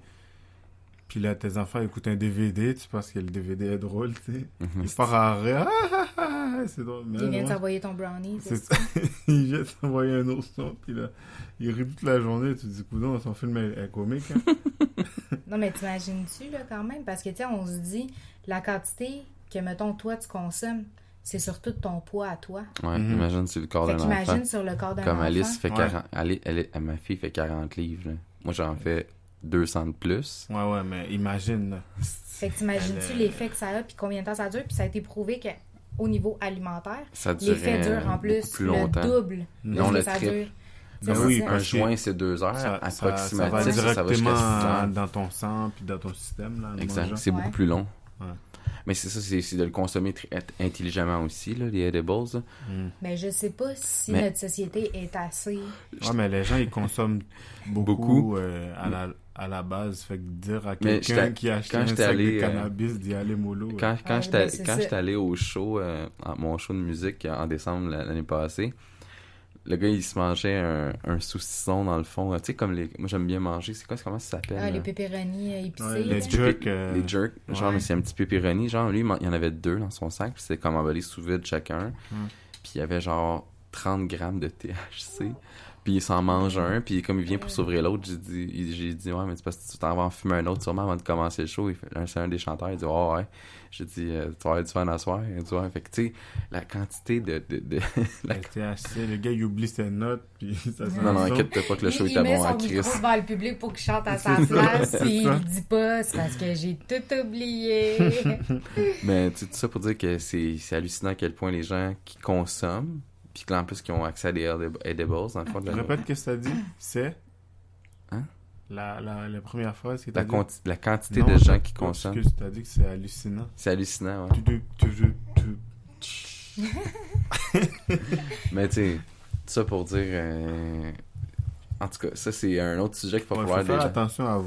Puis là, tes enfants écoutent un DVD, tu penses que le DVD est drôle, tu sais. Il part à rire. Ah, ah, ah, c'est drôle. Mais Il vient de non, s'envoyer ton brownie. c'est c'est ça. Il vient de s'envoyer un ourson, puis là, il rit toute la journée. Tu te dis, coudonc, son film est comique. Hein? Non, mais t'imagines-tu, là, quand même? Parce que, tu sais, on se dit, la quantité que, mettons, toi, tu consommes, c'est surtout ton poids à toi. Ouais, Mhm. imagine c'est le corps Fait d'un enfant. qu'imagine sur le corps d'un Comme enfant. Alice fait Ouais. 40... ma fille fait 40 livres. Là. Moi, j'en fais 200 de plus. Ouais, mais imagine, là. Fait que t'imagines-tu Elle, l'effet que ça a, puis combien de temps ça dure? Puis ça a été prouvé qu'au niveau alimentaire, Ça l'effet durait dure en plus, beaucoup plus le longtemps. double de Non, ce que le ça triple. dure. Ben Ça, oui, c'est ça. Un parce que joint, c'est 2 heures ça va approximatif. Ça va directement jusqu'à 6 heures. dans ton sang puis dans ton système. Là, en Exact. mangeant. C'est Ouais. beaucoup plus long. Ouais. Mais c'est ça, c'est de le consommer intelligemment aussi, là, les edibles. Là. Mais je sais pas si Mais- notre société est assez... Ouais, mais les gens, ils consomment Beaucoup. beaucoup à la base. Fait que dire à Mais quelqu'un j'étais- qui a acheté quand un j'étais sac allé, de cannabis d'y aller mollo. Quand ben, j'étais c'est quand ça. j'étais allé au show, mon show de musique en décembre l'année passée, le gars, il se mangeait un saucisson dans le fond. Tu sais, comme les... Moi, j'aime bien manger. Comment ça s'appelle? Ah, les là? pepperonis épicés. Ouais, là. les jerks. Les jerks. Genre, ouais. mais c'est un petit pepperoni. Genre, lui, il y en avait 2 dans son sac. Puis c'était comme emballé sous vide chacun. Puis il y avait genre 30 grammes de THC. Puis il s'en mange un. Puis comme il vient pour s'ouvrir l'autre, j'ai dit, ouais, mais c'est parce que tu t'en vas en fumer un autre sûrement avant de commencer le show. C'est un des chanteurs. Il dit, oh, ouais. J'ai dit, tu vas avoir du fun à soir. Il dit, ouais. Fait que, tu sais, la quantité de la- Le THC, le gars, il oublie ses notes. Puis ça Non, non, inquiète-toi pas que le show il était met bon à son Chris. micro devant le public pour qu'il chante à sa C'est ça, place, c'est puis ça. il dit pas, c'est parce que j'ai tout oublié. Mais tu sais, tout ça pour dire que c'est hallucinant à quel point les gens qui consomment, puis en plus qui ont accès à des edibles, dans le fond de la Répète ce que ça dit. C'est Hein? la première phrase que La, t'as dit. la quantité Non, de gens t'as- qui consomment. Excuse, t'as dit que c'est hallucinant. C'est hallucinant, ouais. Mais tu sais, tout ça pour dire... En tout cas, ça c'est un autre sujet qu'il va Il falloir faut faire déjà... attention à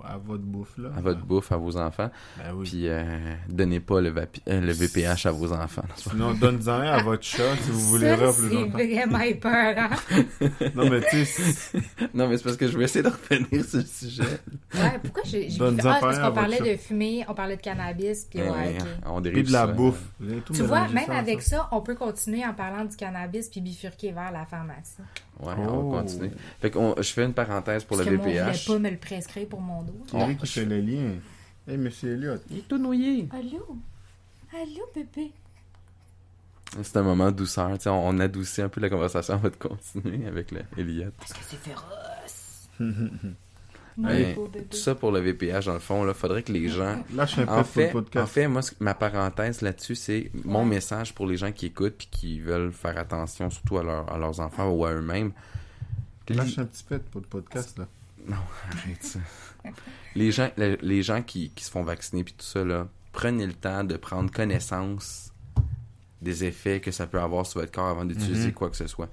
à votre bouffe, là. À votre bouffe, à vos enfants. Ben oui. Puis donnez pas le VPH à vos enfants. Sinon, donne-en un à votre chat si vous voulez Ça, rire plus c'est longtemps. vraiment épeurant. Non, mais tu sais, Non, mais c'est parce que je vais essayer de revenir sur le sujet. Ouais, pourquoi j'ai Donne-en Ah, pas parce un à qu'on parlait votre de fumer, on parlait de cannabis, puis Eh ouais, oui, ok. on dérive puis de la sur ça. bouffe. Vous avez tout Tu vois, mélangé même ça avec ensemble. ça, on peut continuer en parlant du cannabis puis bifurquer vers la pharmacie. Ouais, Oh. on va continuer. Fait que je fais une parenthèse pour Parce le que moi, on voulait VPH. pas me le prescrire pour mon dos. C'est lui qui fait le lien. Hey, monsieur Elliott. Il est tout noyé. Allô? Allô, bébé? C'est un moment de douceur. Tu sais, on adoucit un peu la conversation avant de continuer avec Elliot. Parce que c'est féroce. Mais beau bébé. tout ça pour le VPH, dans le fond, là, faudrait que les gens... Lâche un peu En pour le fait, podcast. moi, ma parenthèse là-dessus, c'est mon Ouais. message pour les gens qui écoutent puis qui veulent faire attention, surtout à leurs enfants ou à eux-mêmes. Lâche un petit peu pour le podcast, là. Non, arrête ça. Les gens qui se font vacciner puis tout ça, là, prenez le temps de prendre connaissance des effets que ça peut avoir sur votre corps avant d'utiliser quoi que ce soit.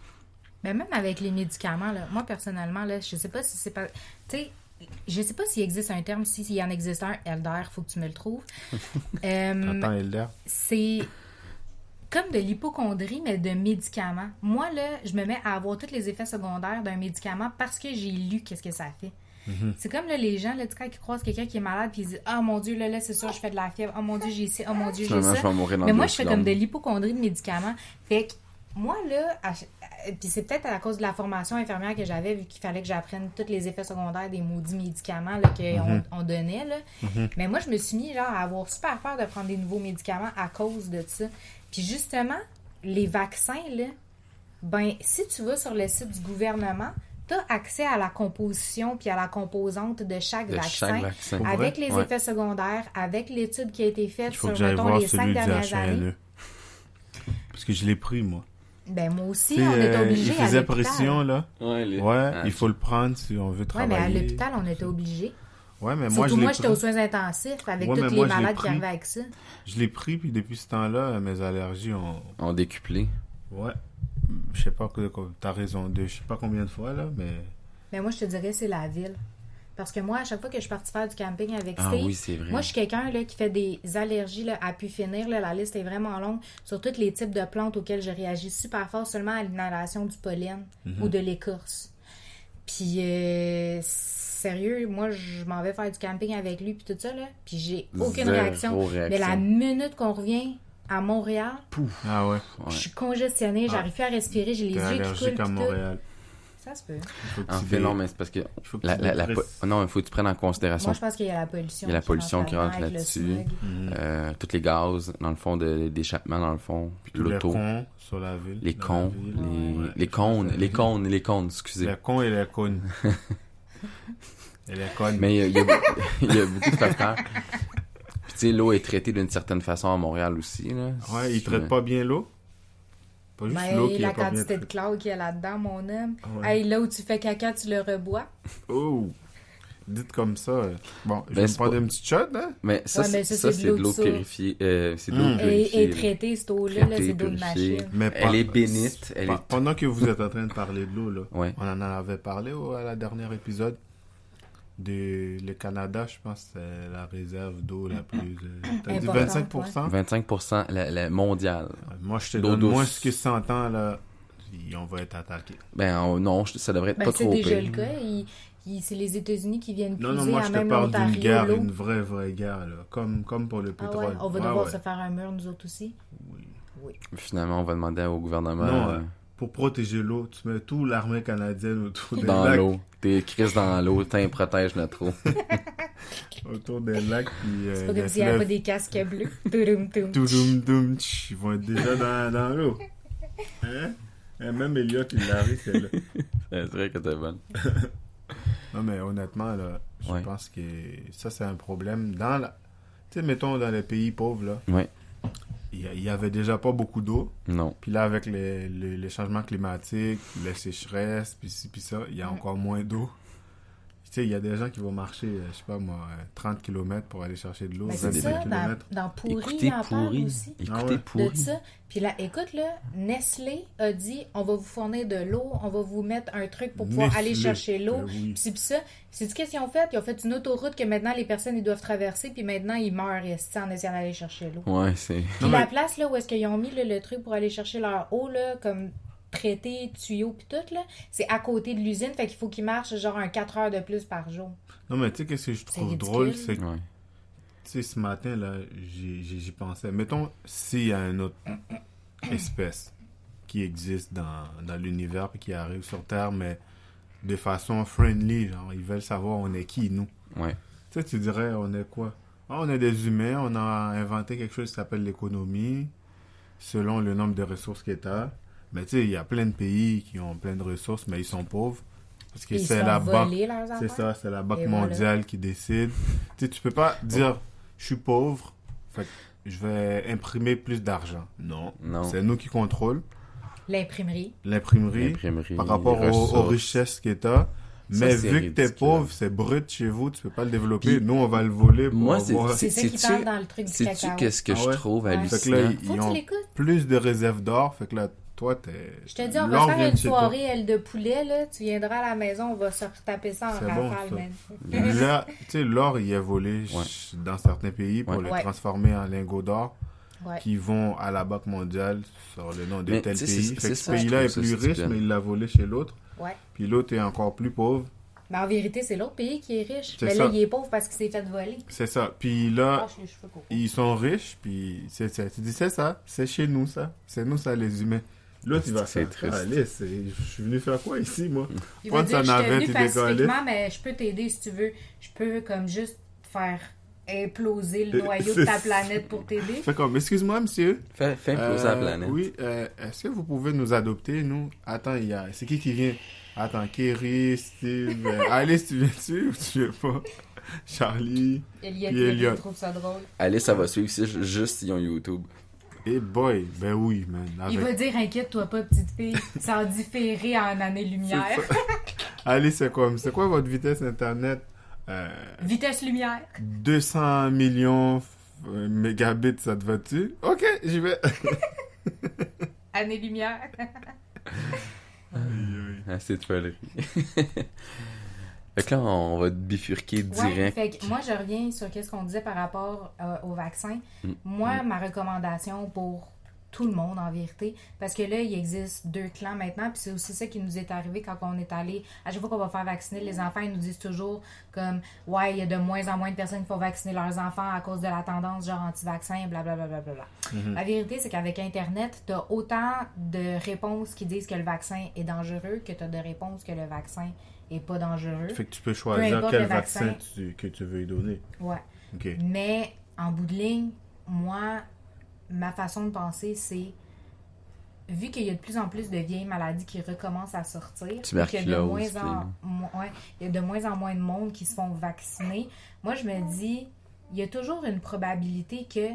Mais même avec les médicaments, là, moi, personnellement, là, je sais pas si c'est pas... Tu sais, je sais pas s'il existe un terme. S'il y en existe un, Elder, faut que tu me le trouves. Attends, Elder. C'est comme de l'hypocondrie, mais de médicaments. Moi, là, je me mets à avoir tous les effets secondaires d'un médicament parce que j'ai lu qu'est-ce que ça fait. C'est comme là, les gens, là, tu sais, quand ils croisent quelqu'un qui est malade, puis ils disent « Ah, mon Dieu, là, c'est sûr, je fais de la fièvre. Oh, mon Dieu, j'ai ci. Oh, mon Dieu, j'ai Finalement, ça. je vais mourir » dans Mais moi, 2 je fais comme secondes. de l'hypocondrie de médicaments. Fait que moi, là, puis c'est peut-être à cause de la formation infirmière que j'avais, vu qu'il fallait que j'apprenne tous les effets secondaires des maudits médicaments là, qu'on donnait. Là. Mais moi, je me suis mis genre, à avoir super peur de prendre des nouveaux médicaments à cause de ça. Puis justement, les vaccins, là, ben, si tu vas sur le site du gouvernement, tu as accès à la composition puis à la composante de chaque De vaccin. chaque vaccin. Avec les Ouais. effets secondaires, avec l'étude qui a été faite Il faut sur, que j'aille mettons, voir les 5 celui du dernières années. H1N1. Parce que je l'ai pris, moi. Ben, moi aussi, Tu sais, on est obligé il à faisait l'hôpital. pression, là. Ouais, Ouais, il faut le prendre si on veut Ouais, travailler. mais à l'hôpital, on était obligé. Ouais, mais moi, Surtout je l'ai moi, j'étais pris. aux soins intensifs avec Ouais, tous mais les moi, je l'ai malades qui pris. arrivaient avec ça. Je l'ai pris, puis depuis ce temps-là, mes allergies ont... On décuplé. Ouais. Je sais pas, t'as raison, je sais pas combien de fois, là, mais... Mais moi, je te dirais, c'est la ville. Parce que moi, à chaque fois que je suis partie faire du camping avec Ah Steve, oui, c'est vrai. moi, je suis quelqu'un là, qui fait des allergies là, à pu finir. Là, la liste est vraiment longue sur tous les types de plantes auxquelles je réagis super fort seulement à l'inhalation du pollen ou de l'écorce. Puis, sérieux, moi, je m'en vais faire du camping avec lui puis tout ça, là, puis j'ai aucune Zéro réaction. Mais la minute qu'on revient à Montréal, Ah ouais, je suis congestionnée, j'arrive plus à respirer, j'ai les t'es yeux qui coulent. allergique à puis tout. Montréal. Ça se peut. Il faut que En tu fait, dé- non, mais c'est parce que... il faut que La, tu la, la détresses. po- non, il faut que tu prennes en considération Moi, je pense qu'il y a la pollution. Il y a la pollution qui rentre avec le là-dessus. smog. tous les gaz, dans le fond, d'échappement, dans le fond, Tous les l'auto, cons sur la ville. les dans cons, la ville. Ouais, les cônes, les cônes, excusez. Les cons et les cônes. Et les cônes. Mais il y a il y a beaucoup de facteurs. Puis tu sais, l'eau est traitée d'une certaine façon à Montréal aussi, là. Ouais, ils traitent pas bien l'eau. Pas juste Ben, l'eau qui la est pas bien quantité de traitée. chlore qu'il y a là-dedans, mon homme. Ouais. Hey, là où tu fais caca, tu le rebois. Oh! Dites comme ça. Bon, je Ben, vais c'est me prendre pas- une petite shot, hein? Mais ça, Ouais, mais c'est ça, ça, c'est de l'eau de source. purifiée. C'est de l'eau Et purifiée. là. traiter cette eau-là, là, Traitée, c'est d'eau de purifiée. machine. Mais Elle est bénite. Elle est... Pendant que vous êtes en train de parler de l'eau, là, Ouais. on en avait parlé à la dernière épisode. Le Canada, je pense, c'est la réserve d'eau la plus... T'as dit Importante, 25%? 25% la mondiale. Moi, je te D'eau donne douce. moins que 100 ans, là. Et on va être attaqué. Ben non, ça devrait être Ben, pas c'est trop déjà pire. le cas. C'est les États-Unis qui viennent Non, non, puiser moi, à je te même parle d'une l'Ontario guerre, l'eau. une vraie guerre, là. Comme pour le Ah pétrole. ouais, on va Ouais, devoir ouais. se faire un mur, nous autres aussi. Finalement, on va demander au gouvernement Non, pour protéger l'eau, tu mets toute l'armée canadienne autour des dans lacs. l'eau. T'es Chris dans l'eau, t'es protège notre eau. Autour des lacs, puis C'est pas des comme s'il n'y avait pas fleuves. des casques bleus. Toudoum, toum. Toudoum, tch, ils vont être déjà dans l'eau. Hein? Et même Elliot, il l'arrive, c'est là. C'est vrai que t'es bonne. Non, mais honnêtement, là, je Ouais. pense que ça, c'est un problème. Tu sais, mettons, dans les pays pauvres, là, Ouais. il y avait déjà pas beaucoup d'eau. Non. Puis là, avec les changements climatiques, les sécheresses, puis ci, puis ça, il y a encore moins d'eau. Tu sais, il y a des gens qui vont marcher, je sais pas moi, 30 km pour aller chercher de l'eau, Ben, c'est 25 ça, km. dans Pourri, Écoutez il en parle pourri. aussi. Ah Écoutez ouais. De pourri. ça. Puis là, écoute, là, Nestlé a dit on va vous fournir de l'eau, on va vous mettre un truc pour pouvoir aller Nestlé. chercher l'eau. Ben oui. Puis ça, c'est-tu qu'est-ce qu'ils ont fait? Ils ont fait une autoroute que maintenant les personnes ils doivent traverser, puis maintenant ils meurent ici en essayant d'aller chercher l'eau. Ouais, c'est... Puis Non, la mais- place là où est-ce qu'ils ont mis là, le truc pour aller chercher leur eau, là, comme traité, tuyau, puis tout, là, c'est à côté de l'usine, fait qu'il faut qu'ils marchent genre 4 heures de plus par jour. Non, mais tu sais, qu'est-ce que je C'est trouve ridicule. drôle, c'est que, Ouais. tu sais, ce matin, là, j'y pensais. Mettons, s'il y a une autre espèce qui existe dans l'univers et qui arrive sur Terre, mais de façon friendly, genre, ils veulent savoir on est qui, nous. Ouais. Tu sais, tu dirais, on est quoi? Ah, on est des humains, on a inventé quelque chose qui s'appelle l'économie, selon le nombre de ressources qu'il y a. Mais tu sais, il y a plein de pays qui ont plein de ressources, mais ils sont pauvres. Parce que Ils c'est sont la banque. volés leurs C'est affaires. ça, c'est la Banque Et voilà. mondiale qui décide. Tu sais, tu peux pas dire, je suis pauvre, fait que je vais imprimer plus d'argent. Non. Non. C'est nous qui contrôlons L'imprimerie. l'imprimerie L'imprimerie, par rapport les ressources. aux richesses que tu as. Ça, Mais c'est vu que t'es ridicule. pauvre, c'est brut chez vous, tu peux pas le développer. Puis, nous, on va le voler pour moi, avoir... C'est ça qui Sais-tu- parle dans le truc du Sais-tu cacao. qu'est-ce que Ah je ouais? trouve Ouais. Fait que là, hallucinant? ils Faut que tu ont l'écoutes. plus de réserves d'or. Fait que là, toi, t'es... Je te dis, on va l'or se faire vient une de chez toi. soirée, elle, de poulet, là. Tu viendras à la maison, on va se retaper ça en C'est bon, rafale, ça. man. Là, tu sais, l'or, il est volé dans certains pays pour Ouais. le Ouais. transformer en lingots d'or Ouais. qui vont à la Banque mondiale sur le nom de Mais tel tu sais, pays. c'est Fait que ça, ce je pays-là est trouve ça plus riche, stupide. mais il l'a volé chez l'autre. Ouais. Puis l'autre est encore plus pauvre. Mais en vérité, c'est l'autre pays qui est riche. C'est Mais ça. là, il est pauvre parce qu'il s'est fait voler. C'est ça. Puis là, Lâche les cheveux, Coco. ils sont riches, puis tu dis, c'est ça, c'est chez nous, ça. C'est nous, ça, les humains. L'autre, il va C'est faire, triste. allez, je suis venu faire quoi ici, moi? Il Pas va de dire, sa je suis navette, venu il décolle. pacifiquement, mais je peux t'aider si tu veux. Je peux comme juste faire imploser le noyau de C'est ta ça. planète pour t'aider. Fait comme, excuse-moi, monsieur. Fais imploser la planète. Oui, est-ce que vous pouvez nous adopter, nous? Attends, c'est qui vient? Attends, Kerry, Steve, Alice, tu viens-tu ou tu viens pas? Charlie, Elliot, Puis Elliot. il trouve ça drôle. Alice, ça va suivre juste s'ils ont YouTube. et boy, ben oui, man. Il Avec- va dire, inquiète-toi pas, petite fille. C'est en différé en année-lumière. C'est ça. Alice, c'est quoi votre vitesse Internet? Vitesse lumière. 200 millions mégabits, ça te va-tu? Ok, j'y vais. Année-lumière. Aïe, aïe. Assez de folerie. Fait que là, on va bifurquer Ouais, direct. fait que moi, je reviens sur ce qu'on disait par rapport au vaccin. Moi, ma recommandation pour tout le monde, en vérité, parce que là, il existe 2 clans maintenant, puis c'est aussi ça qui nous est arrivé quand on est allé, à chaque fois qu'on va faire vacciner les enfants, ils nous disent toujours comme, ouais, il y a de moins en moins de personnes qui font vacciner leurs enfants à cause de la tendance genre anti-vaccin, blablabla. La vérité, c'est qu'avec Internet, t'as autant de réponses qui disent que le vaccin est dangereux que t'as de réponses que le vaccin est pas dangereux. Fait que tu peux Peu choisir importe quel le vaccin. vaccin que tu veux y donner. Ouais. Ok. Mais en bout de ligne, moi, ma façon de penser, c'est vu qu'il y a de plus en plus de vieilles maladies qui recommencent à sortir, et qu'il y a de Tuberculose, il y a de moins en moins de monde qui se font vacciner, moi je me dis, il y a toujours une probabilité que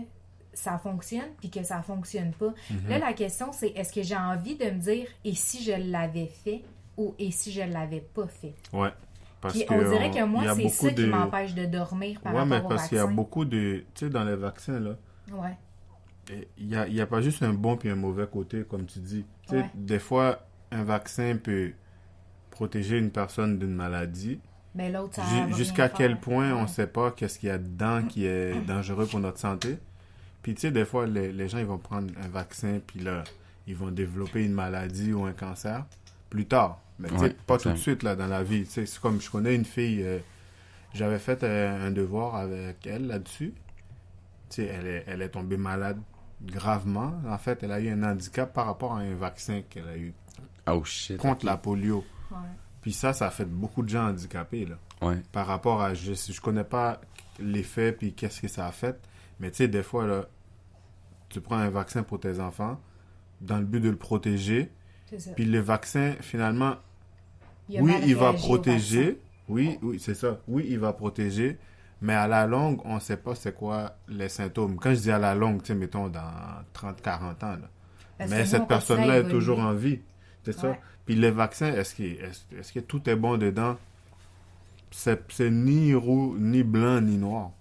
ça fonctionne puis que ça fonctionne pas. Là, la question, c'est est-ce que j'ai envie de me dire et si je l'avais fait ou et si je l'avais pas fait? Ouais. Parce Puis que on dirait que il moi, y a c'est beaucoup ça qui de- m'empêche de dormir par Ouais, mais rapport au parce qu'il y a vaccin. beaucoup de... Tu sais, dans les vaccins, là, Ouais. il y a pas juste un bon puis un mauvais côté, comme tu dis. Tu sais, Ouais. des fois, un vaccin peut protéger une personne d'une maladie. Mais l'autre, ça Jusqu'à rien quel faire. point on Ouais. ne sait pas qu'est-ce qu'il y a dedans qui est dangereux pour notre santé. Puis tu sais, des fois, les gens ils vont prendre un vaccin, puis là, ils vont développer une maladie ou un cancer plus tard. Mais tu sais, Ouais, pas exact. tout de suite là, dans la vie. Tu sais, c'est comme je connais une fille, j'avais fait un devoir avec elle là-dessus. Tu sais, elle est tombée malade gravement. En fait, elle a eu un handicap par rapport à un vaccin qu'elle a eu Oh shit. contre la polio. Ouais. Puis ça a fait beaucoup de gens handicapés, là. Ouais. Par rapport à... Je connais pas l'effet puis qu'est-ce que ça a fait. Mais tu sais, des fois, là, tu prends un vaccin pour tes enfants dans le but de le protéger. C'est ça. Puis le vaccin, finalement, Il a oui, mal il va réagi au protéger. vaccin. Oui, c'est ça. Oui, il va protéger. Mais à la longue, on sait pas c'est quoi les symptômes. Quand je dis à la longue, tu sais, mettons dans 30, 40 ans, là. Parce que Mais nous, cette on personne-là continue à est toujours évoluer. en vie. C'est ça. Ouais. Puis les vaccins, est-ce que tout est bon dedans? C'est ni roux, ni blanc, ni noir.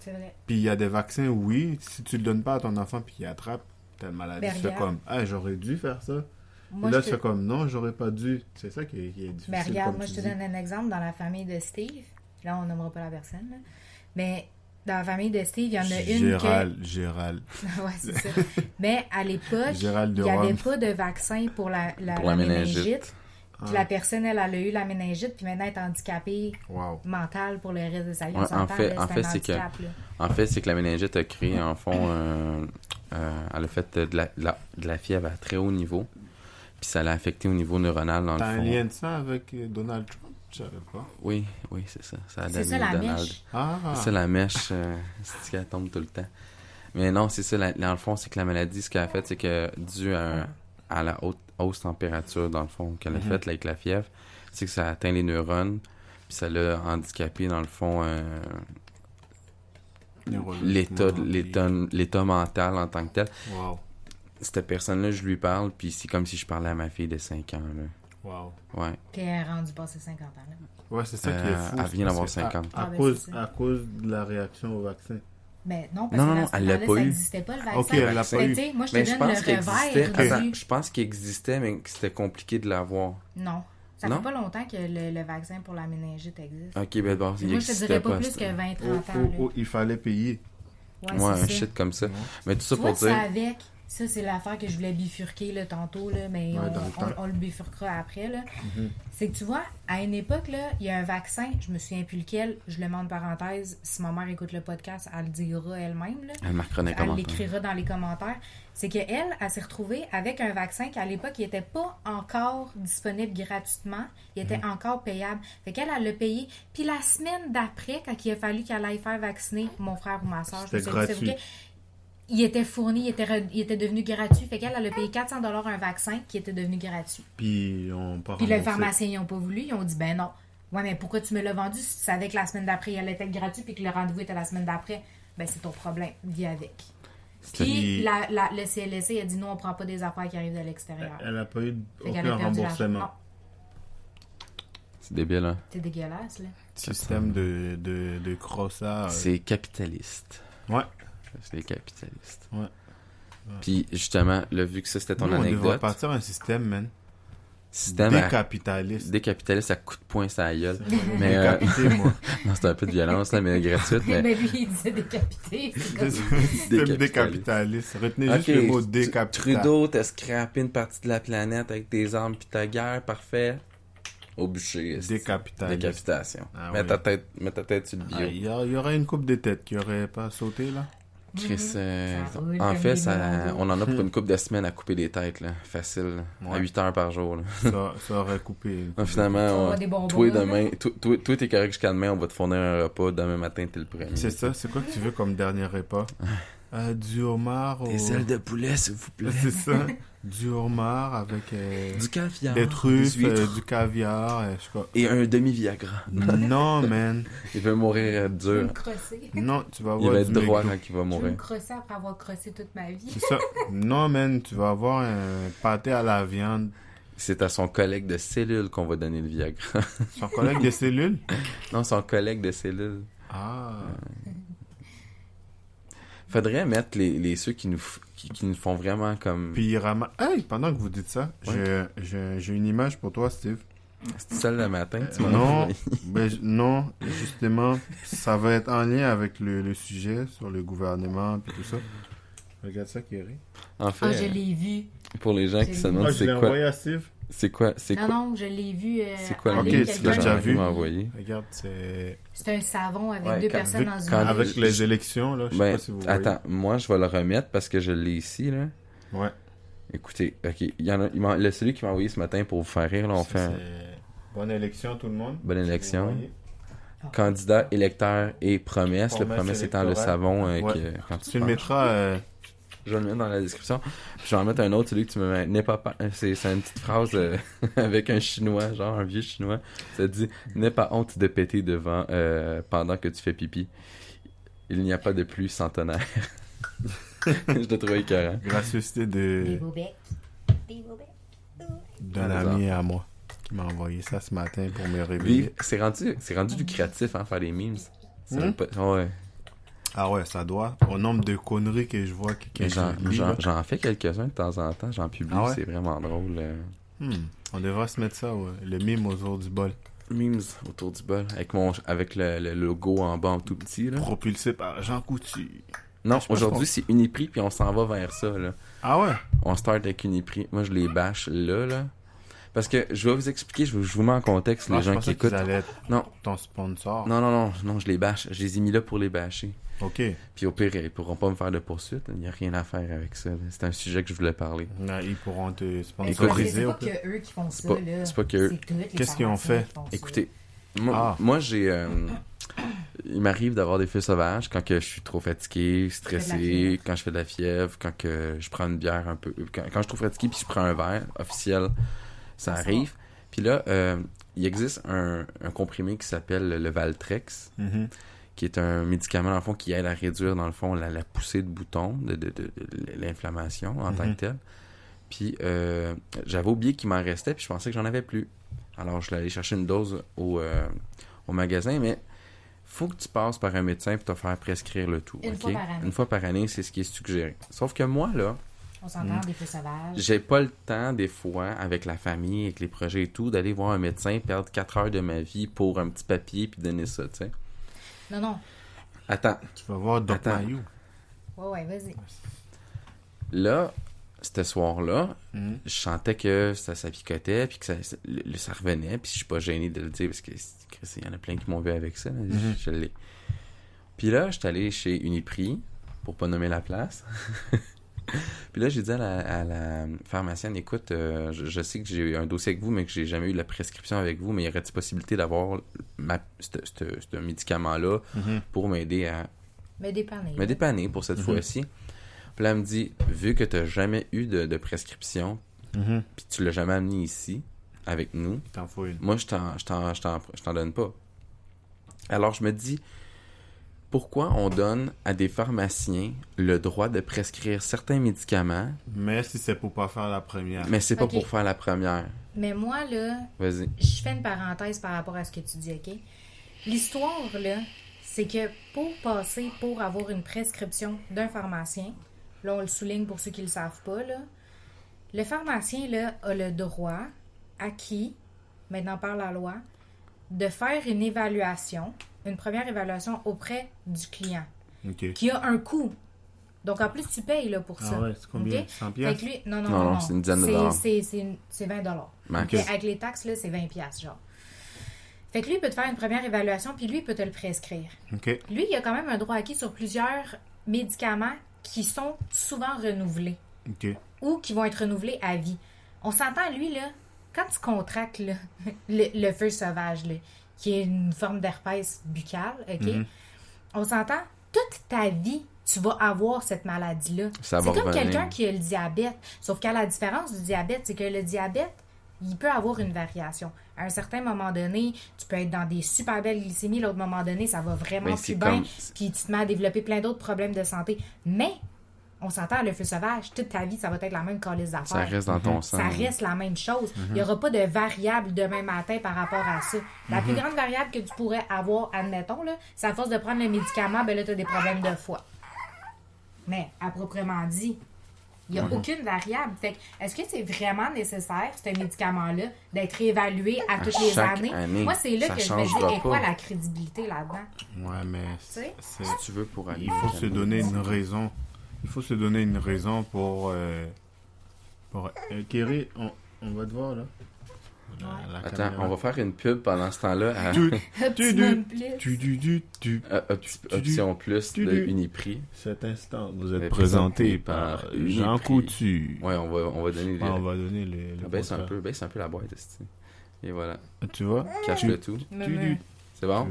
C'est vrai. Puis il y a des vaccins, oui, si tu le donnes pas à ton enfant puis il attrape telle maladie, Ben, tu fais regarde. comme, ah, j'aurais dû faire ça. Moi, Et là, je tu te- fais comme, non, j'aurais pas dû. C'est ça qui est difficile. Mais regarde, comme moi, tu je te dis. donne un exemple dans la famille de Steve. Là, on nommera pas la personne. Là. Mais dans la famille de Steve, il y en a une Gérald. ouais, c'est ça. Mais à l'époque, Gérald de il n'y avait Rome. pas de vaccin pour la Pour la méningite. méningite. Puis la personne, elle a eu la méningite, puis maintenant, elle est handicapée Wow. mentale pour le reste de sa vie. On Ouais, s'entend, là, en fait, un c'est que- handicap, là. En fait, c'est que la méningite a créé, en fond, elle a fait de la fièvre à très haut niveau. Puis ça l'a affecté au niveau neuronal, dans T'as le un fond. lien de ça avec Donald Trump? Je savais pas. Oui, c'est ça. Ça a C'est ça, donné la Donald. mèche. Ah, C'est ça, la mèche, c'est qu'elle tombe tout le temps. Mais non, c'est ça, dans le fond, c'est que la maladie, ce qu'elle a fait, c'est que dû à la haute hausse température, dans le fond, qu'elle a faite avec la fièvre, c'est que ça a atteint les neurones, puis ça l'a handicapé, dans le fond, l'état mental en tant que tel. Wow. Cette personne-là, je lui parle, puis c'est comme si je parlais à ma fille de 5 ans, là. Wow. Ouais. Puis elle est rendue passée 50 ans. Là. Ouais, c'est ça qui est fou. Elle vient d'avoir parce que 50. À, Ah, ben, cause, c'est ça. à cause de la réaction au vaccin. Mais non, parce Non, que non, dans ce elle l'a temps-là, pas ça eu. n'existait pas, le vaccin. Ok, elle l'a pas Mais eu. tu sais, moi, je te Mais je donne pense le qu'il existait. revers Attends, du... je pense qu'il existait, mais que c'était compliqué de l'avoir. Non. Ça Non? fait pas longtemps que le vaccin pour la méningite existe. Ok, ben bon, il Moi, je te existait dirais pas pas. plus que 20-30 ans. Il fallait payer. Là. Ouais, un c'est ça. shit comme ça. Mais tout ça Tu pour vois, c'est dire. avec Ça, c'est l'affaire que je voulais bifurquer là, tantôt, là, mais Ouais, dans le temps. on le bifurquera après. Là. Mhm. C'est que tu vois, à une époque, là, il y a un vaccin, je me souviens plus lequel, je le mets en parenthèse, si ma mère écoute le podcast, elle le dira elle-même. Là. Elle marquera dans les Elle commentaires. l'écrira dans les commentaires. C'est qu'elle, elle s'est retrouvée avec un vaccin qui, à l'époque, n'était pas encore disponible gratuitement. Il était encore payable. Fait qu'elle, elle l'a payé. Puis la semaine d'après, quand il a fallu qu'elle aille faire vacciner mon frère ou ma soeur, je me C'était souviens plus gratuit. c'est lequel, il était fourni, il était devenu gratuit. Fait qu'elle, elle a payé 400$ un vaccin qui était devenu gratuit. Puis on part Puis le pharmacien, ils n'ont pas voulu. Ils ont dit, ben non. Ouais, mais pourquoi tu me l'as vendu si tu savais que la semaine d'après, il allait être gratuit puis que le rendez-vous était la semaine d'après? Ben, c'est ton problème. Vis avec. Puis le CLSC a dit, nous, on prend pas des affaires qui arrivent de l'extérieur. Elle a pas eu Fait qu'elle a aucun perdu l'argent. Non, remboursement. C'est débile, hein? c'est dégueulasse, là. Système de crossage. C'est capitaliste. Ouais. C'est des capitalistes. Ouais. Puis, justement, là, vu que ça, c'était ton Nous, on devrait anecdote, partir un système, man. système à- Décapitaliste. des capitalistes à coups de poing sur la gueule. Mais, Décapité, moi. non, c'est un peu de violence, là, mais gratuite. Mais... Mais lui, il disait décapité. C'est comme... Système décapitaliste. Retenez juste le mot décapitaliste. Trudeau, t'as scrappé une partie de la planète avec tes armes pis ta guerre, parfait. Au bûcher. esti. Décapitaliste. Décapitation. Ah mets, oui. mets ta tête sur le bio. Ah, il y aurait une coupe de tête qui aurait pas sauté, là. Chris, Ça roule en comme fait, des melons. on en a pour une couple de semaines à couper des têtes, là. Facile, là. À Ouais. 8 heures par jour, là. Ça aurait coupé. une coupe de Finalement, Tu vas ouais. avoir des bonbons, Toi, là. demain, toi, t'es correct jusqu'à demain, on va te fournir un repas. Demain matin, t'es le premier. tête. C'est ça, c'est quoi que tu veux comme dernier repas? Du homard au... Des ailes de poulet, s'il vous plaît. C'est ça. Du homard avec Du caviar. des truffes, des huîtres du caviar, je sais pas. Et un demi-Viagra. Non, man. Il veut mourir Tu veux me dur. crosser. Non, tu vas Il avoir va du être droit McDo. quand il va Tu veux me mourir. crosser après avoir crossé toute ma vie. C'est ça. Non, man, tu vas avoir un pâté à la viande. C'est à son collègue de cellule qu'on va donner le Viagra. Son collègue des cellules? Non, son collègue de cellule. Ah. Faudrait mettre ceux qui nous font vraiment comme... Puis il ramasse... Hey, pendant que vous dites ça, Ouais. j'ai une image pour toi, Steve. C'est celle le matin que tu m'as Non, envoyé. non, justement, ça va être en lien avec le sujet sur le gouvernement et tout ça. Regarde ça, Kerry. En fait, Ah, je l'ai vu. pour les gens qui se demandent Ah, je l'ai c'est quoi... envoyé à Steve. C'est quoi... C'est Non, quoi... non, je l'ai vu. C'est quoi en le Ok, ligne, mime tu que l'as quelqu'un. déjà Jean-Marie vu? m'a envoyé? Regarde, c'est... C'est un savon avec Ouais, deux quand- personnes vu- dans une quand- boîte. Avec les élections, là, je sais Ben, pas si vous voyez. attends, moi, je vais le remettre parce que je l'ai ici, là. Ouais. Écoutez, OK, il y en a... celui qui m'a envoyé ce matin pour vous faire rire, là, on Ça, fait un... c'est- Bonne élection, tout le monde. Bonne élection. Vous voyez. Candidat, électeur et promesse. Le Promesse promesse étant le électorale. savon Ouais. quand tu Tu le penches. mettras... Je vais le mettre dans la description. Puis je vais en mettre un autre, celui que tu me mets. N'aie pas peur. C'est une petite phrase avec un chinois, genre un vieux chinois. Ça dit n'aie pas honte de péter devant pendant que tu fais pipi. Il n'y a pas de pluie centenaire. Je te trouve écœurant. gracieuseté Des beaux becs. Des beaux becs. d'un Par ami à moi qui m'a envoyé ça ce matin pour me Vive. réveiller. C'est rendu lucratif, hein, faire des memes. C'est Hmm? ouais. Ah ouais, ça doit. Au nombre de conneries que je vois que J'en fais quelques-uns de temps en temps. J'en publie. Ah ouais? C'est vraiment drôle. On devrait se mettre ça, ouais. Le mime autour du bol. Memes autour du bol. Avec le logo en bas en tout petit. Là. Propulsé par Jean Coutu. Non, Je pense aujourd'hui, qu'on- c'est Uniprix, puis on s'en va vers ça, là. Ah ouais? On start avec Uniprix. Moi, je les bâche là. Parce que je vais vous expliquer, je vous mets en contexte, les Ah, je gens qui pensais qu'ils écoutent. allaient être Non. ton sponsor. Non, je les bâche. Je les ai mis là pour les bâcher. Ok. Puis au pire, ils pourront pas me faire de poursuite. Il n'y a rien à faire avec ça. C'est un sujet que je voulais parler. Là, ils pourront te Mais sponsoriser. c'est au pas pire. que eux qui font C'est ça, pas- là. c'est pas que eux. C'est toutes les Qu'est-ce qu'ils ont pharmaciens fait? qui font ça. Écoutez, Ah. moi j'ai... il m'arrive d'avoir des feux sauvages quand que je suis trop fatigué, stressé, quand je fais de la fièvre, quand que je prends une bière un peu... Quand je suis trop fatigué puis je prends un verre officiel, ça Ça arrive. Puis là, il existe un comprimé qui s'appelle le Valtrex, Mhm. qui est un médicament, dans le fond, qui aide à réduire, dans le fond, la poussée de boutons, de l'inflammation en tant que telle. Puis j'avais oublié qu'il m'en restait, puis je pensais que j'en avais plus. Alors, je suis allé chercher une dose au magasin, mais faut que tu passes par un médecin pour te faire prescrire le tout. Une ok? fois par année. Une fois par année, c'est ce qui est suggéré. Sauf que moi, là, On s'entend des feux sauvages. j'ai pas le temps, des fois, avec la famille, avec les projets et tout, d'aller voir un médecin, perdre 4 heures de ma vie pour un petit papier, puis donner ça, tu sais. Non. Attends, Tu vas voir Doc Attends. Mayou. Ouais, vas-y. là, ce soir-là, Mhm. je sentais que ça picotait, puis que ça revenait, puis je suis pas gêné de le dire, parce que il y en a plein qui m'ont vu avec ça, Mhm. je l'ai. Puis là, j'étais allé chez Uniprix, pour pas nommer la place. Puis là, j'ai dit à la pharmacienne, écoute, je sais que j'ai eu un dossier avec vous, mais que j'ai jamais eu la prescription avec vous, mais y aurait-il possibilité d'avoir ce médicament-là Mhm. pour m'aider à Mais dépanner. me dépanner pour cette Mhm. fois-ci? Puis là, elle me dit, vu que t'as jamais eu de prescription, Mhm. puis tu l'as jamais amené ici, avec nous, T'en faut une. moi, je t'en donne pas. Alors, je me dis, pourquoi on donne à des pharmaciens le droit de prescrire certains médicaments, Mais si c'est pour pas faire la première. mais c'est pas Ok. pour faire la première? Mais moi, là, Vas-y. je fais une parenthèse par rapport à ce que tu dis, OK? L'histoire, là, c'est que pour avoir une prescription d'un pharmacien, là, on le souligne pour ceux qui le savent pas, là, le pharmacien, là, a le droit, acquis, maintenant par la loi, de faire une évaluation, une première évaluation auprès du client, Ok. qui a un coût. Donc, en plus, tu payes, là, pour ça. Ah ouais, c'est combien? OK? 100 Fait piastres? que lui, non, Non, c'est une dizaine de dollars. C'est 20 Ok. Puis avec les taxes, là, c'est 20 piastres, genre. Fait que lui, il peut te faire une première évaluation, puis lui, il peut te le prescrire. Ok. Lui, il a quand même un droit acquis sur plusieurs médicaments qui sont souvent renouvelés Ok. ou qui vont être renouvelés à vie. On s'entend, lui, là, quand tu contractes là, le feu sauvage, là, qui est une forme d'herpès buccale, OK? Mhm. On s'entend, toute ta vie, tu vas avoir cette maladie-là. Ça C'est va comme revenir. quelqu'un qui a le diabète. Sauf qu'à la différence du diabète, c'est que le diabète, il peut avoir une variation. À un certain moment donné, tu peux être dans des super belles glycémies. L'autre moment donné, ça va vraiment Ben, plus c'est bien. comme- Puis tu te mets à développer plein d'autres problèmes de santé. Mais, on s'entend, le feu sauvage, toute ta vie, ça va être la même calice d'affaires. Ça reste dans ton sang. Ça reste la même chose. Il n'y aura pas de variable demain matin par rapport à ça. La plus grande variable que tu pourrais avoir, admettons, là, c'est à force de prendre le médicament, ben là, tu as des problèmes de foie. Mais, à proprement dit, il n'y a aucune variable. Fait que, est-ce que c'est vraiment nécessaire, ce médicament-là, d'être évalué à toutes les chaque années? année. Moi, c'est là Ça que je me changera dis, et quoi pas. la crédibilité là-dedans? Ouais, mais sais? c'est- Si tu veux pour aller. il faut se donner une raison. Il faut se donner une raison pour Kerry, on va te voir là. La Attends, caméra. on va faire une pub pendant ce temps-là à Optimum Plus. Option Plus Tu- de tu- Uniprix. Cet instant, vous êtes est présenté présenté par par Jean Uniprix. Coutu. Ouais, on va donner Ah, on va donner le baisse un contrat. peu la boîte, esti. Et voilà. Tu vois? Cache le tout. C'est bon?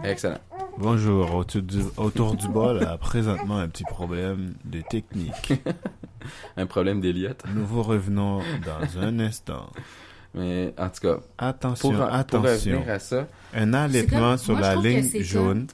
Ben Excellent. Bonjour, autour du bol, a présentement un petit problème de technique. Un problème d'Eliott. Nous vous revenons dans un instant. Mais en tout cas, Attention, pour attention. revenir à ça, Un allaitement comme- sur moi, je la trouve que ligne c'est jaune.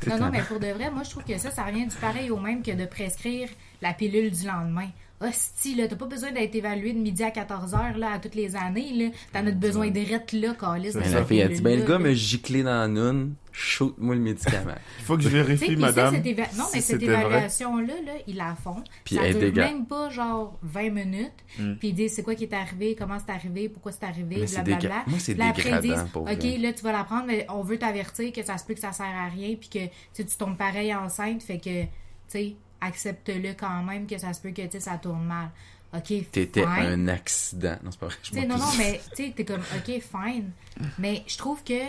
Non, non, mais pour de vrai, moi, je trouve que ça revient du pareil au même que de prescrire la pilule du lendemain. Hostie, là, t'as pas besoin d'être évalué de midi à 14h, là, à toutes les années, là. T'en as besoin de rette, là, calice. ben, de la cette fille a dit, ben, le pilule-là, gars là. me giclé dans la noune, shoot-moi le médicament. Il faut que je Tu sais, vérifie, puis madame. ça, non, mais si cette c'était vrai. évaluation-là, là, ils la font. Puis Ça elle dure dégage. même pas, genre, 20 minutes. Puis ils disent c'est quoi qui est arrivé, comment c'est arrivé, pourquoi c'est arrivé, Mais c'est blablabla. moi, c'est Puis après, ils dégradant, disent, pour OK, vrai. là, tu vas la prendre, mais on veut t'avertir que ça se peut que ça sert à rien, puis que tu sais, tu tombes pareil enceinte, fait que, tu sais, accepte-le quand même, que ça se peut que, tu sais, ça tourne mal. OK, T'étais fine. un accident. Non, c'est pas vrai. je Tu sais, m'en non, non, pousse. mais tu sais, t'es comme, OK, fine. Mais je trouve que,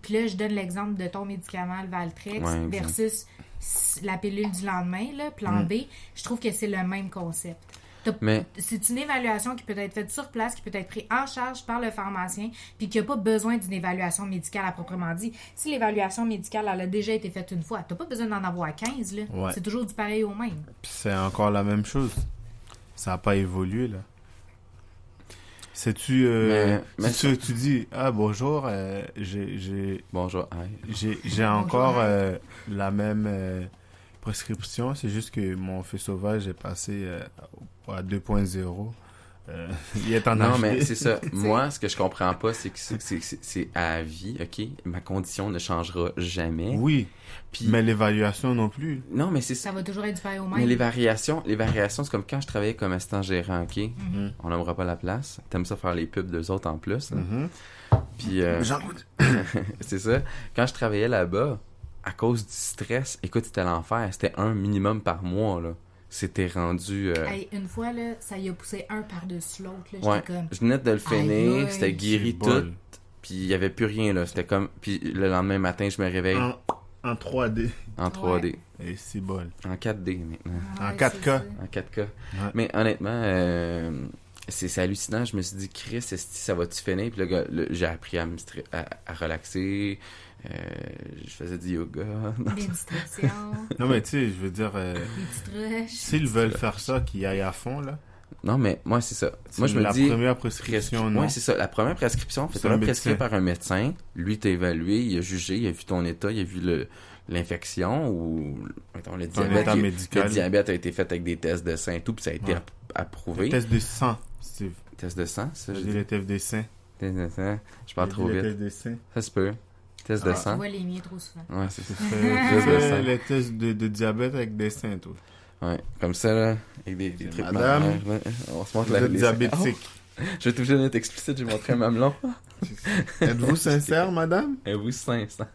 puis là, je donne l'exemple de ton médicament, le Valtrex, Ouais, exact. versus la pilule du lendemain, là, plan B. Je trouve que c'est le même concept. Mais C'est une évaluation qui peut être faite sur place, qui peut être prise en charge par le pharmacien, puis qui n'a pas besoin d'une évaluation médicale à proprement dit. Si l'évaluation médicale, elle a déjà été faite une fois, t'as pas besoin d'en avoir 15, là. Ouais. C'est toujours du pareil au même. Puis c'est encore la même chose. Ça n'a pas évolué, là. Sais-tu... Mais tu dis, ah, bonjour, j'ai bonjour. Hey. j'ai encore la même prescription. C'est juste que mon feu sauvage est passé à 2.0. Il est en Non, HD. mais c'est ça. Moi, ce que je comprends pas, c'est que c'est à vie, OK? Ma condition ne changera jamais. Oui, Puis, mais l'évaluation non plus. non, mais c'est Ça ça. va toujours être du pareil au Mais même. les variations, c'est comme quand je travaillais comme assistant gérant, OK? Mhm. On n'aimera pas la place. T'aimes ça faire les pubs d'eux autres en plus. hein? Mhm. Puis, c'est ça. Quand je travaillais là-bas, à cause du stress, écoute, c'était l'enfer. C'était un minimum par mois, là. c'était rendu... Hey, une fois, là, ça y a poussé un par-dessus l'autre. Là. ouais, J'étais comme... je venais de le finir, Aïe, aïe. c'était guéri C'est tout, bol. puis il y avait plus rien, là. C'était comme... Puis le lendemain matin, je me réveille En 3D. en 3D. Et c'est bol. En 4D, maintenant. En Ouais, 4K. c'est ça. En 4K. Mais honnêtement, c'est hallucinant. Je me suis dit, Chris, ça va-tu finir? Puis le gars, j'ai appris à relaxer. Je faisais du yoga. Méditation, Non, mais tu sais, je veux dire, des petites rushs. s'ils veulent faire ça, qu'ils aillent à fond, là. Non, mais moi, c'est ça. Moi, C'est je me la dis... première prescription, non? Oui, c'est ça. La première prescription, C'est fait un prescrit médecin. par un médecin. Lui, t'a évalué, il a jugé, il a vu ton état, il a vu l'infection ou mettons, le Ton diabète. état médical. Le diabète a été fait avec des tests de sang et tout, puis ça a été Ouais. approuvé. Le test de sang, Steve. Test de sang, ça, J'ai je dit dis. le test de sang. Test de sang. Je parle J'ai trop dit le vite. test de sang. Ça se peut. Test de Tu sang. vois les miens trop souvent. Ouais, c'est ça. Fais Test de sang. le test de diabète avec des seins, toi. Ouais, comme ça, là, avec des trucs Madame, mammaires, là. On se montre Vous êtes les- diabétique. Oh, je vais être obligé d'être explicite, j'ai montré un mamelon. Êtes-vous sincère, madame? Et vous, 500.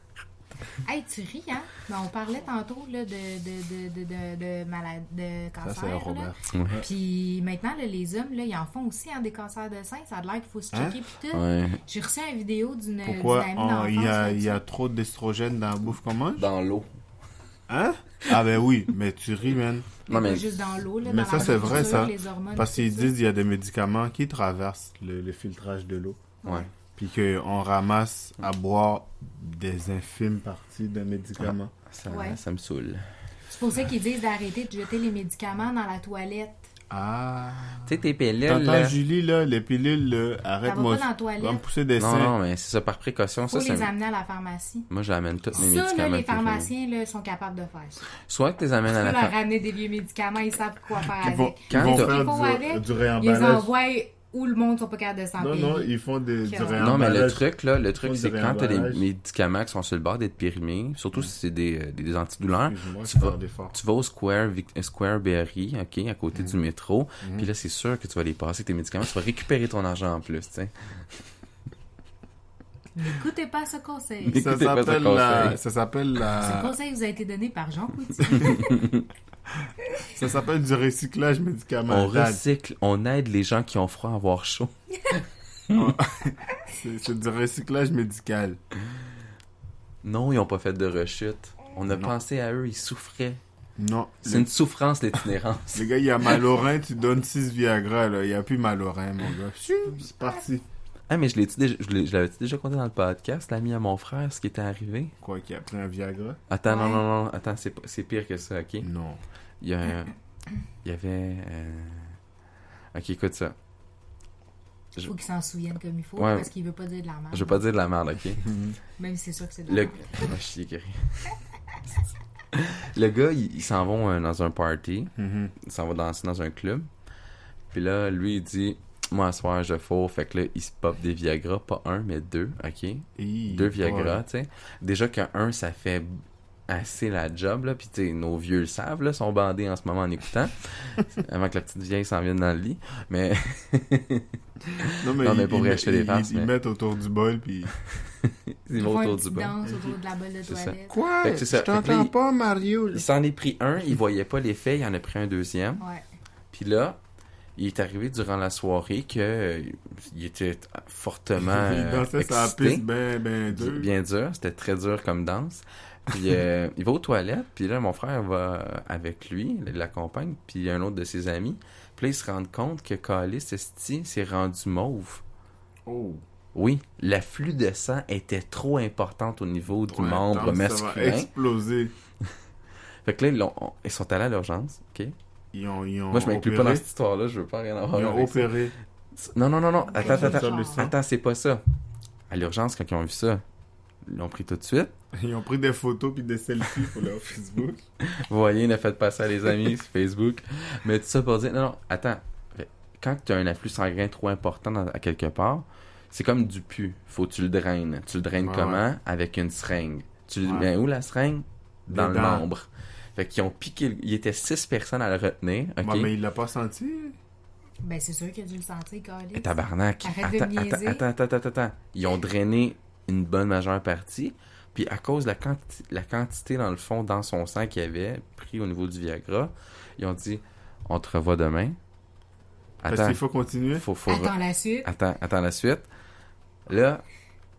Hey, tu ris, hein? Ben, on parlait tantôt là, de malade, de Ça, cancer. c'est là. Robert. Puis maintenant, là, les hommes, là, ils en font aussi hein, des cancers de sein. Ça a l'air qu'il faut se checker. Puis tout. Ouais. J'ai reçu une vidéo d'une Pourquoi amie d'enfance. il y a là-dessus. trop d'estrogène dans la bouffe qu'on mange? Dans l'eau. Hein? Ah ben oui, mais tu ris, man. Non, mais Pas juste dans l'eau. Là, Mais dans ça, la c'est vrai, nourriture, ça. les hormones, Parce tout qu'ils ça. disent qu'il y a des médicaments qui traversent le filtrage de l'eau. ouais. Puis qu'on ramasse à boire des infimes parties d'un médicament. Ouais. Ça me saoule. C'est pour ça qu'ils disent d'arrêter de jeter les médicaments dans la toilette. Ah. Tu sais, tes pilules, T'entends, là... Julie, là, les pilules, là, Ça va arrête-moi. pas dans la Va me toilette. pousser des Non, seins. non, mais c'est ça, par précaution, Faut ça, les c'est... amener à la pharmacie. Moi, j'amène tous mes Ça, là, médicaments. les préférés. pharmaciens là, sont capables de faire ça. Soit que tu les amènes Tu à peux la leur pharmacie... ramener des vieux médicaments, ils savent quoi faire Ils vont, avec. ils vont Quand ils faire font avec, du Ils les réemballage. envoient où le monde ne sont pas capables de s'en Non, payer. non, ils font du Non, réemballage. Non, mais le truc, Faut c'est du quand t'as des réemballage. médicaments qui sont sur le bord d'être périmés, surtout si c'est des antidouleurs, Excuse-moi, tu je vas- parle fort. tu vas au Square Berry, OK, à côté du métro, puis là, c'est sûr que tu vas les passer tes médicaments, tu vas récupérer ton argent en plus, tu sais. N'écoutez pas ce conseil. Mais- Ça Écoutez pas ce s'appelle conseil. ça s'appelle Ce la conseil vous a été donné par Jean Coutier. ça s'appelle du recyclage On médicamental. recycle, on aide les gens qui ont froid à avoir chaud. C'est du recyclage médical. Non, ils ont pas fait de rechute. On a Non. pensé à eux, ils souffraient. Non. C'est une souffrance, l'itinérance. Le gars, il a mal au rein, tu donnes 6 Viagra, là. Il n'y a plus mal au rein, mon gars. Chou, c'est parti. Ah, mais je l'avais-tu déjà conté dans le podcast, l'ami à mon frère, ce qui était arrivé? Quoi, qui a pris un Viagra? Attends, Ouais. non, attends, c'est pire que ça, ok? Non. Il y avait... Ok, écoute ça. Il faut qu'il s'en souvienne comme il faut Ouais. parce qu'il veut pas dire de la merde. Je vais pas dire de la merde, ok? Même si c'est sûr que c'est de la Le... merde. Ah, je suis écœuré. Le gars, ils s'en vont dans un party. Mhm. Il s'en va danser dans un club. Puis là, lui, il dit... Moi, à soir, je fourre. Fait que là, il se pop des Viagra. Pas un, mais deux, ok? Hi, 2 Viagra, ouais. tu sais. Déjà qu'un, ça fait assez la job, là. Puis, tu sais, nos vieux le savent, là, sont bandés en ce moment en écoutant. Avant que la petite vieille s'en vienne dans le lit. Mais... Non, Non, mais pour vrai, je fais des farces, Ils mais- mettent autour du bol, puis... ils Ils vont font une autour du petite bol. danse autour de la bolle de C'est ça. toilette. Quoi? Fait que c'est ça. Je Fait que là, t'entends il- pas, Mario. là. Il s'en est pris un, il voyait pas l'effet, il en a pris un deuxième. Ouais. Puis là, il est arrivé durant la soirée que il était fortement Il dansait sa excité. piste ben dur. Bien dur, c'était très dur comme danse. Puis il va aux toilettes, puis là, mon frère va avec lui, il l'accompagne, puis il y a un autre de ses amis. Puis là, ils se rendent compte que Calis Esti s'est rendu mauve. Oh. Oui, l'afflux de sang était trop importante au niveau du Ouais, membre attends, Ça va masculin. exploser. Fait que là, ils sont allés à l'urgence, OK? Ils ont Moi, je m'inclus pas dans opéré. cette histoire-là, je veux pas rien avoir Ils ont avec ça. opéré. Non, attends, Ça, attends. le sang. Attends, c'est pas ça. À l'urgence, quand ils ont vu ça, ils l'ont pris tout de suite. Ils ont pris des photos puis des selfies pour leur Facebook. Vous voyez, ne faites pas ça à les amis sur Facebook. Mais tout ça pour dire, non, attends. Quand tu as un afflux sanguin trop important à quelque part, c'est comme du pu. Faut que tu le draines. Tu le draines Ouais, comment? ouais. Avec une seringue. Tu le Ouais. mets où la seringue? Dans le Dedans. membre. Fait qu'ils ont piqué... Il y était 6 personnes à le retenir, OK? Ouais, mais il l'a pas senti. Ben, c'est sûr qu'il a dû le sentir, Calis. Tabarnak. Arrête de me niaiser. Attends. Ils ont drainé une bonne majeure partie. Puis à cause de la quantité, dans le fond, dans son sang qu'il y avait, pris au niveau du Viagra. Ils ont dit, on te revoit demain. Parce Attends, qu'il faut continuer. faut Attends la suite. Attends la suite. Là,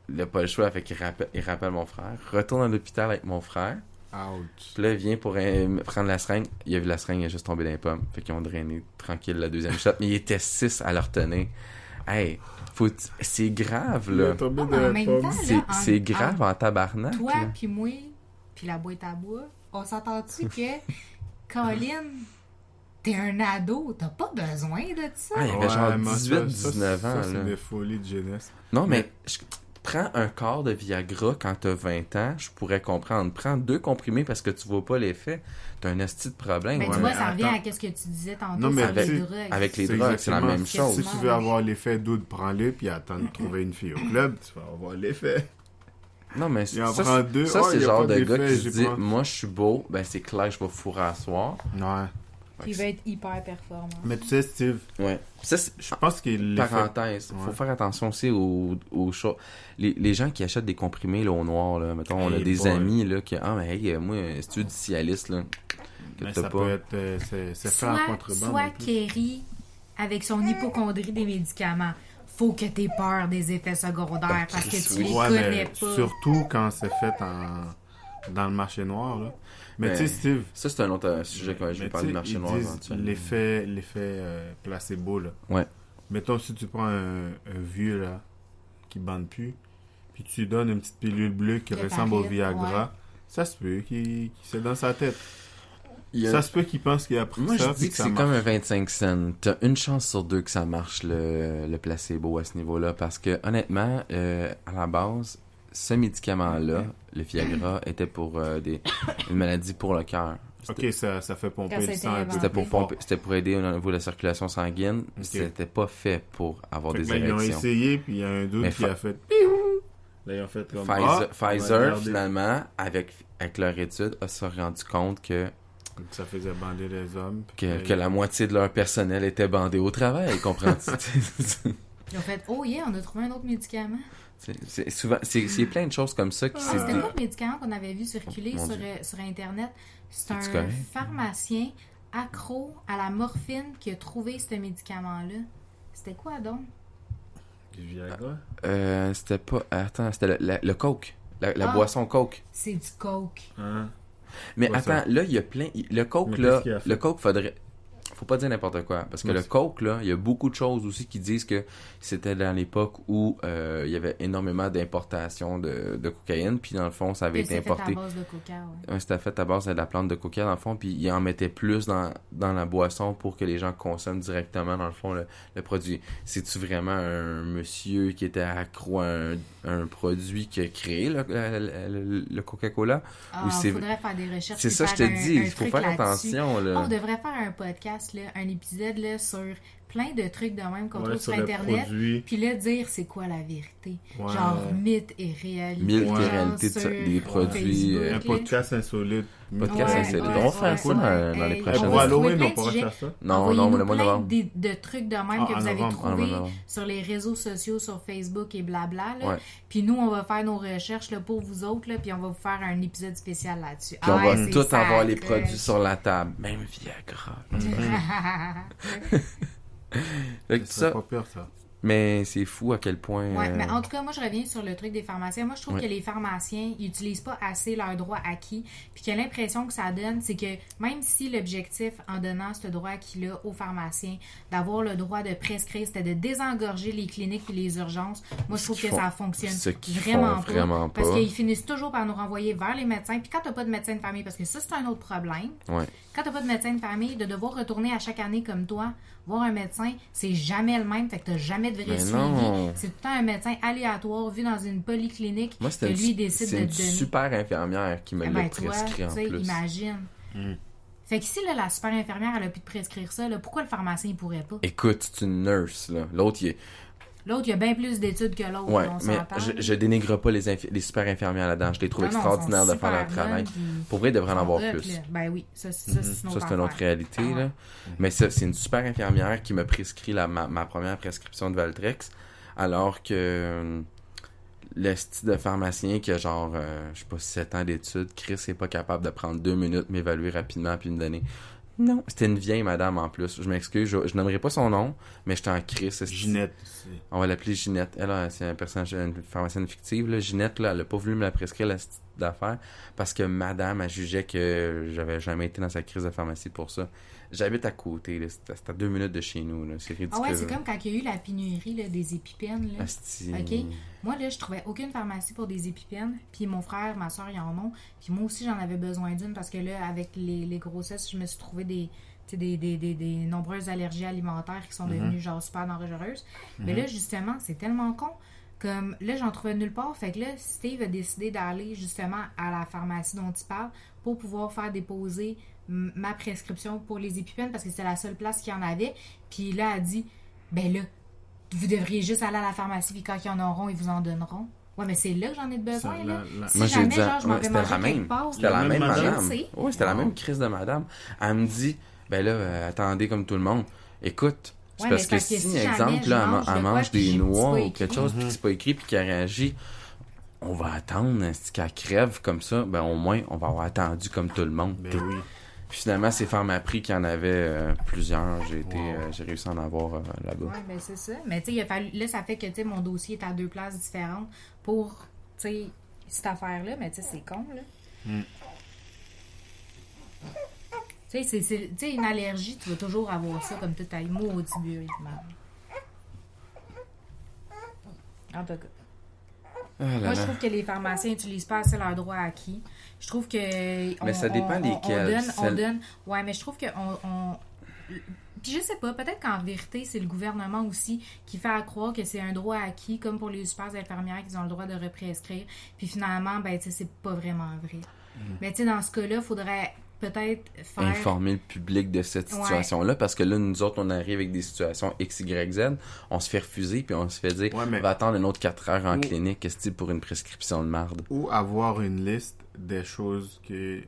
il n'a pas le choix, fait qu'il rappelle mon frère. Retourne à l'hôpital avec mon frère. Ouch. Puis là, il vient pour prendre la seringue. Il a vu la seringue, il a juste tombé dans les pommes. Fait qu'ils ont drainé tranquille la deuxième shot. Mais il était 6 à leur tenir. Hey, c'est grave, Il est là. tombé Ah, dans mais en la même pomme. temps, C'est grave en tabarnak. Toi, là. puis moi, puis la boîte à bois, on s'entend-tu que, Colin, t'es un ado, t'as pas besoin de ça? Ah, il avait genre mais 18-19 ans, Ça, c'est là. des folies de jeunesse. Non, mais prends un quart de Viagra quand t'as 20 ans, je pourrais comprendre. Prends 2 comprimés parce que tu vois pas l'effet. T'as un asti de problème. Mais Ouais, tu vois, mais ça revient attends. à ce que tu disais tantôt Non, mais sur les avec- drogues. avec les C'est drogues, c'est la exactement. même Si chose. tu veux avoir l'effet d'oud, prends-le, puis attends de trouver une fille au club, tu vas avoir l'effet. Non, mais Il en ça, prend 2. ça, c'est il le y a genre pas de gars d'effet, qui se j'ai dit, pas- moi, je suis beau, ben c'est clair, je vais fourrer à soir. Ouais. Il va être hyper performant. Mais tu sais, Steve, Ouais. Puis ça, c'est... je pense qu'il l'effet... Parenthèse, faut Ouais. faire attention aussi aux choses. Les gens qui achètent des comprimés là, au noir, là, mettons, on a Hey des boy. amis là, qui mais hey, moi, si tu veux du Cialis, là, que Mais t'as ça pas. peut être... c'est fait en contrebande. Soit en plus. Kerry, avec son hypocondrie des médicaments, faut que t'aies peur des effets secondaires parce que tu les Ouais, connais mais pas. surtout quand c'est fait dans le marché noir, là. Mais tu sais, Steve... Ça, c'est un autre sujet que je vais mais parler tu du sais, marché ils noir disent éventuellement. l'effet placebo, là. Ouais. Mettons, si tu prends un vieux, là, qui bande plus, puis tu lui donnes une petite pilule bleue qui Le ressemble au Paris, Viagra, ouais. ça se peut qu'il c'est dans sa tête. Il y a- Ça se peut qu'il pense qu'il a pris Moi, ça, je puis dis que ça c'est marche. comme un 25 cents. T'as une chance sur 2 que ça marche, le placebo, à ce niveau-là. Parce que, honnêtement, à la base, ce médicament-là, le Viagra, était pour une maladie pour le cœur. Ok, ça fait Quand pomper ça a le sang été un peu C'était plus pour fort. pomper, c'était pour aider au niveau de la circulation sanguine. Ok. C'était pas fait pour avoir Fait que des là, ils ont érections. essayé, puis il y a un doute Mais qui a fait... Là, ils ont fait comme... Pfizer, on va Pfizer, garder. finalement, avec leur étude, a se rendu compte que Ça faisait bander les hommes. puis que la moitié de leur personnel était bandé au travail, comprends-tu? Ils ont fait « Oh yeah, on a trouvé un autre médicament. C'est souvent, c'est plein de choses comme ça qui Ah, s'est c'était dit. quoi le médicament qu'on avait vu circuler Mon sur, Dieu. sur Internet? C'est C'est un correct? pharmacien accro à la morphine qui a trouvé ce médicament-là. C'était quoi donc? Du Viagra? C'était pas. Attends, c'était le Coke. La Ah. boisson Coke. C'est du coke. Hein? Mais Quoi, attends, ça? là, il y a plein. Le Coke, Mais là. qu'est-ce qu'il a fait? Le Coke, faudrait. Faut pas dire n'importe quoi. Parce que Non, le c'est- Coke, là, il y a beaucoup de choses aussi qui disent que c'était dans l'époque où il y avait énormément d'importation de cocaïne. Puis dans le fond, ça avait Et été c'est fait à importé. base de coca, ouais. Ouais, c'était fait à base de la plante de coca, dans le fond, puis ils en mettaient plus dans la boisson pour que les gens consomment directement, dans le fond, le produit. C'est-tu vraiment un monsieur qui était accro à un produit qui a créé le Coca-Cola? Ah, Ou c'est- faudrait faire des recherches. C'est puis ça, je te faire dis, un il faut truc faire là-dessus. attention, là. On devrait faire un podcast, là, un épisode là, sur plein de trucs de même qu'on Ouais, trouve sur sur le Internet. produit. Puis là, dire c'est quoi la vérité. Ouais. Genre mythe et réalité. Mythe et genre réalité de sur ça, des produits, Facebook, Un là. podcast insolite. Podcast Ouais, insolite. ouais, On va faire ouais, ça ouais. dans les Hey, prochaines on Pour va années. trouver Halloween, plein on de pourrait sujets. faire ça. Non, Envoyez-nous le mois de plein novembre. de trucs de même Ah, que en vous avez novembre, en trouvés novembre. sur les réseaux sociaux, sur Facebook et blabla. Là. Ouais. Puis nous, on va faire nos recherches là, pour vous autres, là, puis on va vous faire un épisode spécial là-dessus. Puis on Ah ouais, va c'est tous avoir les sacré. produits sur la table. Même Viagra. Fait que Ça serait ça, pas pire, ça. mais c'est fou à quel point... Ouais, mais en tout cas, moi, je reviens sur le truc des pharmaciens. Moi, je trouve Ouais. que les pharmaciens, ils utilisent pas assez leurs droits acquis. Puis que l'impression que ça donne, c'est que même si l'objectif, en donnant ce droit acquis-là aux pharmaciens, d'avoir le droit de prescrire, c'était de désengorger les cliniques et les urgences, moi, je trouve que ça fonctionne ce qu'ils vraiment font vraiment Parce pas. qu'ils finissent toujours par nous renvoyer vers les médecins. Puis quand t'as pas de médecin de famille, parce que ça, c'est un autre problème. Ouais. Quand t'as pas de médecin de famille, de devoir retourner à chaque année comme toi, voir un médecin, c'est jamais le même. Fait que t'as jamais de vrai Mais suivi. non. C'est tout le temps un médecin aléatoire vu dans une polyclinique Moi, que c'était lui décide c'est de une te donner. super infirmière qui me Eh l'a ben, tu vois, prescrit en tu sais, plus. imagine. Mm. Fait que si là, la super infirmière, elle a pu te prescrire ça, là, pourquoi le pharmacien, il pourrait pas? Écoute, c'est une nurse, là. L'autre, il est... L'autre, il y a bien plus d'études que l'autre, Ouais, on mais s'entend. je dénigre pas les super infirmières là-dedans. Je les trouve Non, non, extraordinaires sont de faire leur super travail. bonnes, puis Pour vrai, il devrait en sont avoir hot, plus. là. Ben oui, ça, c'est une Ça, autre c'est une autre affaire. réalité, Ah ouais. là. Mais ça, c'est une super infirmière qui m'a prescrit ma première prescription de Valtrex, alors que le style de pharmacien qui a genre, je sais pas, 7 ans d'études, Chris est pas capable de prendre 2 minutes, m'évaluer rapidement puis me donner. Non, c'était une vieille madame en plus. Je m'excuse, je nommerai pas son nom, mais j'étais en crise. Ginette. On va l'appeler Ginette. Elle, c'est un personnage, une pharmacienne fictive. Là. Ginette, là, elle a pas voulu me la prescrire, la petite d'affaires, parce que madame, elle jugeait que j'avais jamais été dans sa crise de pharmacie pour ça. J'habite à côté, là. C'est à 2 minutes de chez nous, là. C'est ridicule. Ah ouais, c'est comme quand il y a eu la pénurie là, des épipènes. Là. Asti. OK? Moi, là, je trouvais aucune pharmacie pour des épipènes. Puis mon frère, ma soeur, ils en ont. Puis moi aussi, j'en avais besoin d'une parce que là, avec les grossesses, je me suis trouvé des nombreuses allergies alimentaires qui sont devenues genre super dangereuses. Mais là, justement, c'est tellement con. Comme là, j'en trouvais nulle part. Fait que là, Steve a décidé d'aller justement à la pharmacie dont il parle pour pouvoir faire déposer ma prescription pour les épipènes parce que c'était la seule place qu'il y en avait. Puis là, elle a dit, ben là, vous devriez juste aller à la pharmacie puis quand ils en auront, ils vous en donneront. Ouais, mais c'est là que j'en ai besoin, Ça, là. la- Si Moi, jamais, j'ai dit, genre, je m'en vais c'était manger la même. quelque part, C'était la même madame. madame. Je sais. Oui, c'était la même crise de madame. Elle me dit, ben là, attendez comme tout le monde. Écoute, c'est Ouais, parce mais que parce que si, si exemple, jamais là, je mange elle de mange quoi, puis des c'est noix pas ou quelque écrit. chose, puis que c'est pas écrit, puis qu'elle réagit, on va attendre, qu'elle crève comme ça, ben au moins, on va avoir attendu comme tout le monde. Ben oui. Puis finalement, c'est Pharmaprix qui en avait plusieurs. J'ai réussi à en avoir là-bas. Ouais, ben c'est ça. Mais tu sais, il a fallu. Là, ça fait que, tu sais, mon dossier est à 2 places différentes pour, tu sais, cette affaire-là. Mais tu sais, c'est con, là. Tu sais, tu sais, une allergie, tu vas toujours avoir ça comme tout à maudit bureau de mal. En tout cas. Ah là Moi, je là. trouve que les pharmaciens n'utilisent pas assez leurs droits acquis. Je trouve que... Mais ça dépend lesquels. On donne... Ouais, mais je trouve que... Puis je sais pas, peut-être qu'en vérité, c'est le gouvernement aussi qui fait à croire que c'est un droit acquis, comme pour les super infirmières qui ont le droit de represcrire. Puis finalement, ben, tu sais, c'est pas vraiment vrai. Mais tu sais, dans ce cas-là, il faudrait peut-être faire... Informer le public de cette situation-là, parce que là, nous autres, on arrive avec des situations X, Y, Z, on se fait refuser, puis on se fait dire, Ouais, mais- on va attendre une autre 4 heures en clinique, qu'est-ce que pour une prescription de marde? Ou avoir une liste des choses que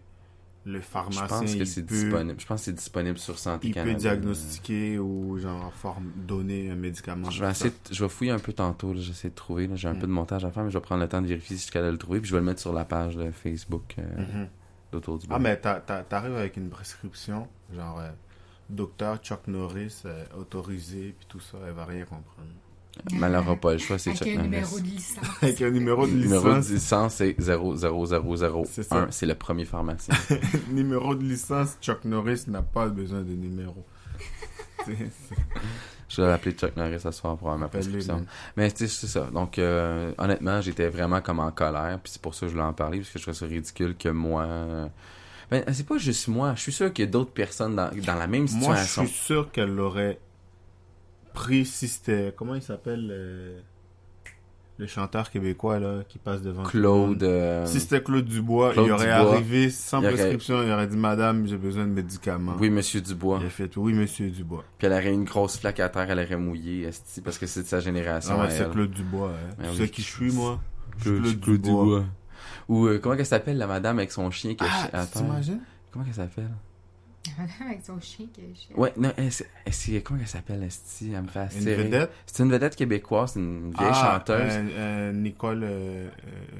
le Je pharmacien pense que il c'est peut, disponible. Je pense que c'est disponible sur Santé il Canada. peut diagnostiquer ou genre donner un médicament. Je vais essayer je vais fouiller un peu tantôt, là, j'essaie de trouver. Là, j'ai un peu de montage à faire, mais je vais prendre le temps de vérifier si je suis capable de le trouver, puis je vais le mettre sur la page de Facebook d'Autour du Ah, Bois. mais t'arrives avec une prescription, genre docteur Chuck Norris autorisé, puis tout ça, elle va rien comprendre. Mais elle n'aura pas le choix, c'est Avec Chuck un Norris. numéro de licence. Avec un numéro de Le numéro de licence. licence, c'est 00001. C'est ça. C'est le premier pharmacien. Numéro de licence, Chuck Norris n'a pas besoin de numéro. C'est- Je vais l'appeler Chuck Norris ce soir pour avoir ma Appelle-le, prescription. man. Mais tu sais, c'est ça. Donc, honnêtement, j'étais vraiment comme en colère. Puis c'est pour ça que je voulais en parler, parce que je trouvais ça ridicule que moi... Ben, c'est pas juste moi. Je suis sûr qu'il y a d'autres personnes dans la même Moi, je situation. suis sûr qu'elle l'aurait pris si c'était... Comment il s'appelle le chanteur québécois là qui passe devant tout le monde? Claude... Si c'était Claude Dubois, Claude il aurait Dubois, arrivé sans il aurait- prescription, il aurait dit « Madame, j'ai besoin de médicaments. Oui, Monsieur Dubois. Il a fait « Oui, Monsieur Dubois. Puis elle aurait une grosse flaque à terre, elle aurait mouillé, esti, parce que c'est de sa » génération. Ah ouais, à c'est elle. Claude Dubois. Hein. Ben Tu oui. sais qui je suis, moi? Je suis Claude Claude Dubois. Ou comment elle s'appelle, la madame avec son chien qui est à Ah, terre? t'imagines? Comment elle s'appelle? Avec son chien qui est chien. Ouais, non, comment elle s'appelle, esti? Elle me fait Une assez rire. vedette? C'est une vedette québécoise, c'est une vieille chanteuse. Nicole...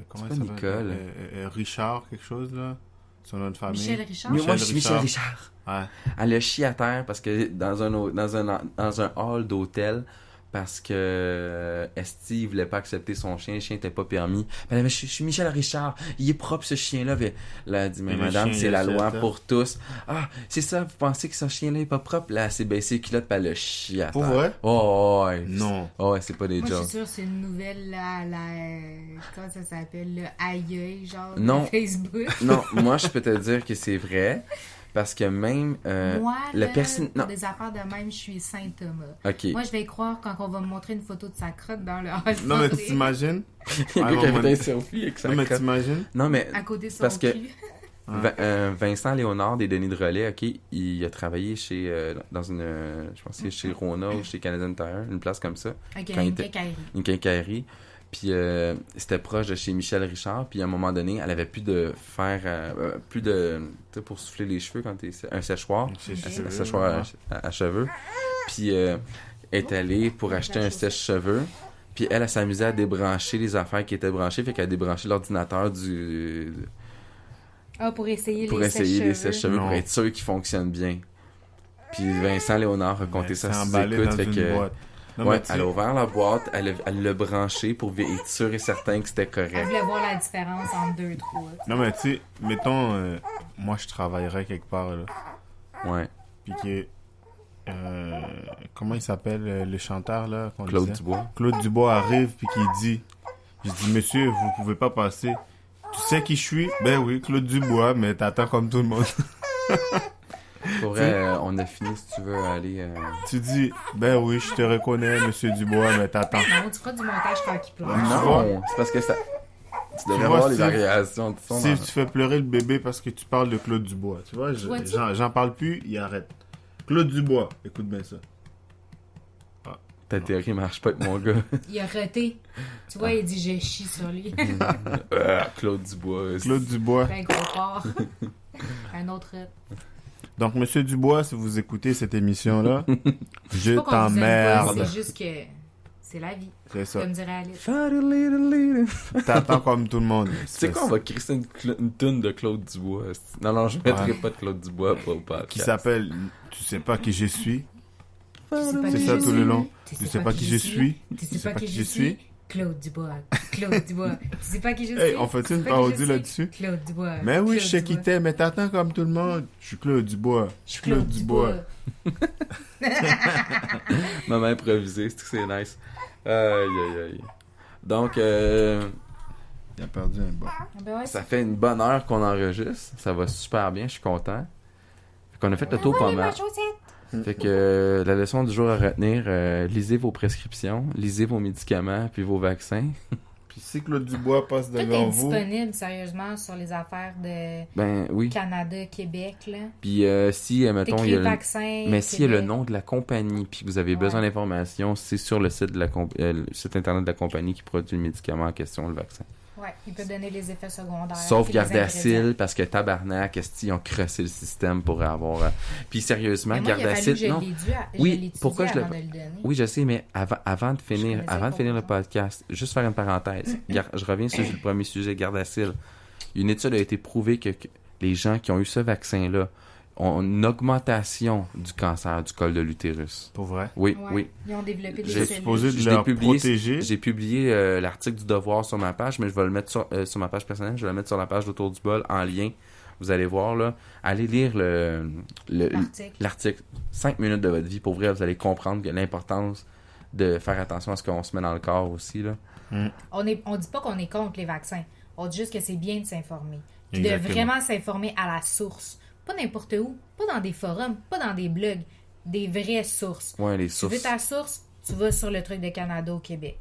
comment C'est elle pas s'appelle? Nicole. Richard, quelque chose, là? Son nom de famille. Michel Richard. Mais moi, Michel je suis Michel Richard. Ouais. Elle a chié à terre parce que dans un hall d'hôtel, parce que Esti il voulait pas accepter son chien, le chien était pas permis. Ben, mais je suis Michel Richard, il est propre ce chien-là. Puis là, elle dit, mais Et le madame, chien, c'est il la accepte, loi hein? pour tous. Ah, c'est ça, vous pensez que ce chien-là est pas propre? Là, elle s'est baissée les culottes, puis elle a chié à Pour terre. vrai? Oh, ouais. Non. Oh, ouais, c'est pas des Moi, je jokes. suis sûre que c'est une nouvelle, là, comment ça s'appelle, le aïe, genre, Non. de Facebook. Non, moi, je peux te dire que c'est vrai, parce que même Moi, la là, personne... pour Non, des affaires de même, je suis Saint-Thomas. ok. Moi, je vais y croire quand on va me montrer une photo de sa crotte dans le hall. Non, mais tu t'imagines? Il y a Ah, un gars qui non, avait moi- un selfie avec sa Non, mais crotte. t'imagines? Non, mais À côté de son Parce que- cul. Vincent Léonard des Denis de Relais, ok, il a travaillé chez dans une, je pense que c'est chez Rona ou chez Canadian Tire, une place comme ça, Ok, quand il une était- quincaillerie. une quincaillerie. Puis c'était proche de chez Michel Richard. Puis à un moment donné, elle avait plus de fer, plus de, tu sais, pour souffler les cheveux quand t'es un séchoir, C'est un cheveux, séchoir à cheveux. Puis elle est allée pour acheter un sèche-cheveux. Puis elle s'amusait à débrancher les affaires qui étaient branchées, fait qu'elle a débranché l'ordinateur Pour essayer pour les essayer les sèche-cheveux. sèche-cheveux pour Non. être sûr qu'ils fonctionnent bien. Puis Vincent Léonard a compté ça C'est sur emballé écoute, dans fait une que... boîte. Non, Ouais, mais tu sais, elle a ouvert la boîte, elle l'a branché pour être sûr et certain que c'était Elle correct. voulait voir la différence entre 2 trous. non, mais tu sais, mettons, moi, je travaillerais quelque part, là. Ouais. Puis que... comment il s'appelle, le chanteur, là, qu'on Claude disait? Dubois. Claude Dubois arrive, puis qu'il dit... Je dis, monsieur, vous pouvez pas passer. Tu sais qui je suis? Ben oui, Claude Dubois, mais t'attends comme tout le monde. Pour vrai, on a fini si tu veux aller... Tu dis, ben oui, je te reconnais, monsieur Dubois, mais t'attends. Non, tu feras du montage quand il pleure. Non, c'est parce que ça... Tu devrais vois, voir les si- variations de son. Si tu fais pleurer le bébé parce que tu parles de Claude Dubois, tu vois, Vois-tu? j'en parle plus, il arrête. Claude Dubois, écoute bien ça. Ta théorie marche pas avec mon gars. Il a reté. Tu vois, il dit je chie sur lui. Claude Dubois. Claude Dubois. Ben gros porc. Un autre ret. Donc, monsieur Dubois, si vous écoutez cette émission-là, je Pas qu'on vous aime pas, t'emmerde. c'est juste que c'est la vie. C'est ça. Comme dirait Alice. T'attends comme tout le monde. Tu sais quoi, on va créer une toune de Claude Dubois. Non, non, je mettrai Ouais. pas de Claude Dubois pour le podcast. Qui s'appelle Tu sais pas qui je suis. Tu sais pas C'est qui ça je tout suis. le long. Tu sais pas qui je suis. Tu sais pas qui je suis. Claude Dubois. Claude Dubois. Tu sais pas qui je suis. Hey, on fait-tu Tu une sais pas qui parodie je suis? là-dessus? Claude Dubois. Mais oui, Claude je sais qui Dubois. t'es, mais t'attends comme tout le monde. Je suis Claude Dubois. Je suis Claude Dubois. Maman improvisée, c'est que c'est nice. Aïe, aïe, aïe. Donc, Il a perdu un bas. Ah ben ouais, ça fait une bonne heure qu'on enregistre. Ça va super bien, je suis content. Fait qu'on a fait le tour pas mal. Fait que la leçon du jour à retenir, lisez vos prescriptions, lisez vos médicaments, puis vos vaccins. Puis si Claude Dubois passe Tout est devant vous, disponible, sérieusement, sur les affaires de Ben oui. Canada, Québec, là. Puis si, mettons, il T'écris y a le... vaccin. Mais s'il y a le Québec. nom de la compagnie, puis que vous avez Ouais. besoin d'informations, c'est sur le site de le site internet de la compagnie qui produit le médicament en question, le vaccin. Ouais, il peut donner les effets secondaires. Sauf puis les ingrédients. Gardasil, parce que tabarnak, ils ont crossé le système pour avoir... Puis sérieusement, Mais moi, il a fallu que Gardasil... je Non. l'étudie Oui, je l'étudie pourquoi je le- avant de le donner. Oui, je sais, mais avant de finir, connaissais pas le ça. podcast, juste faire une parenthèse. Je reviens sur le premier sujet, Gardasil. Une étude a été prouvée que les gens qui ont eu ce vaccin-là ont une augmentation du cancer du col de l'utérus. pour vrai, Oui, Ouais, oui. Ils ont développé des J'ai cellules. supposé de Je l'ai leur publié, protéger. j'ai publié l'article du Devoir sur ma page, mais je vais le mettre sur ma page personnelle. Je vais le mettre sur la page d'Autour du bol en lien. Vous allez voir, là. Allez lire L'article. l'article. 5 minutes de votre vie. Pour vrai, vous allez comprendre que l'importance de faire attention à ce qu'on se met dans le corps aussi, là. On dit pas qu'on est contre les vaccins. On dit juste que c'est bien de s'informer. Puis de Exactement. vraiment s'informer à la source. Pas n'importe où. Pas dans des forums. Pas dans des blogs. Des vraies sources. Ouais, les Tu veux sources. ta source, tu vas sur le truc de Canada au Québec.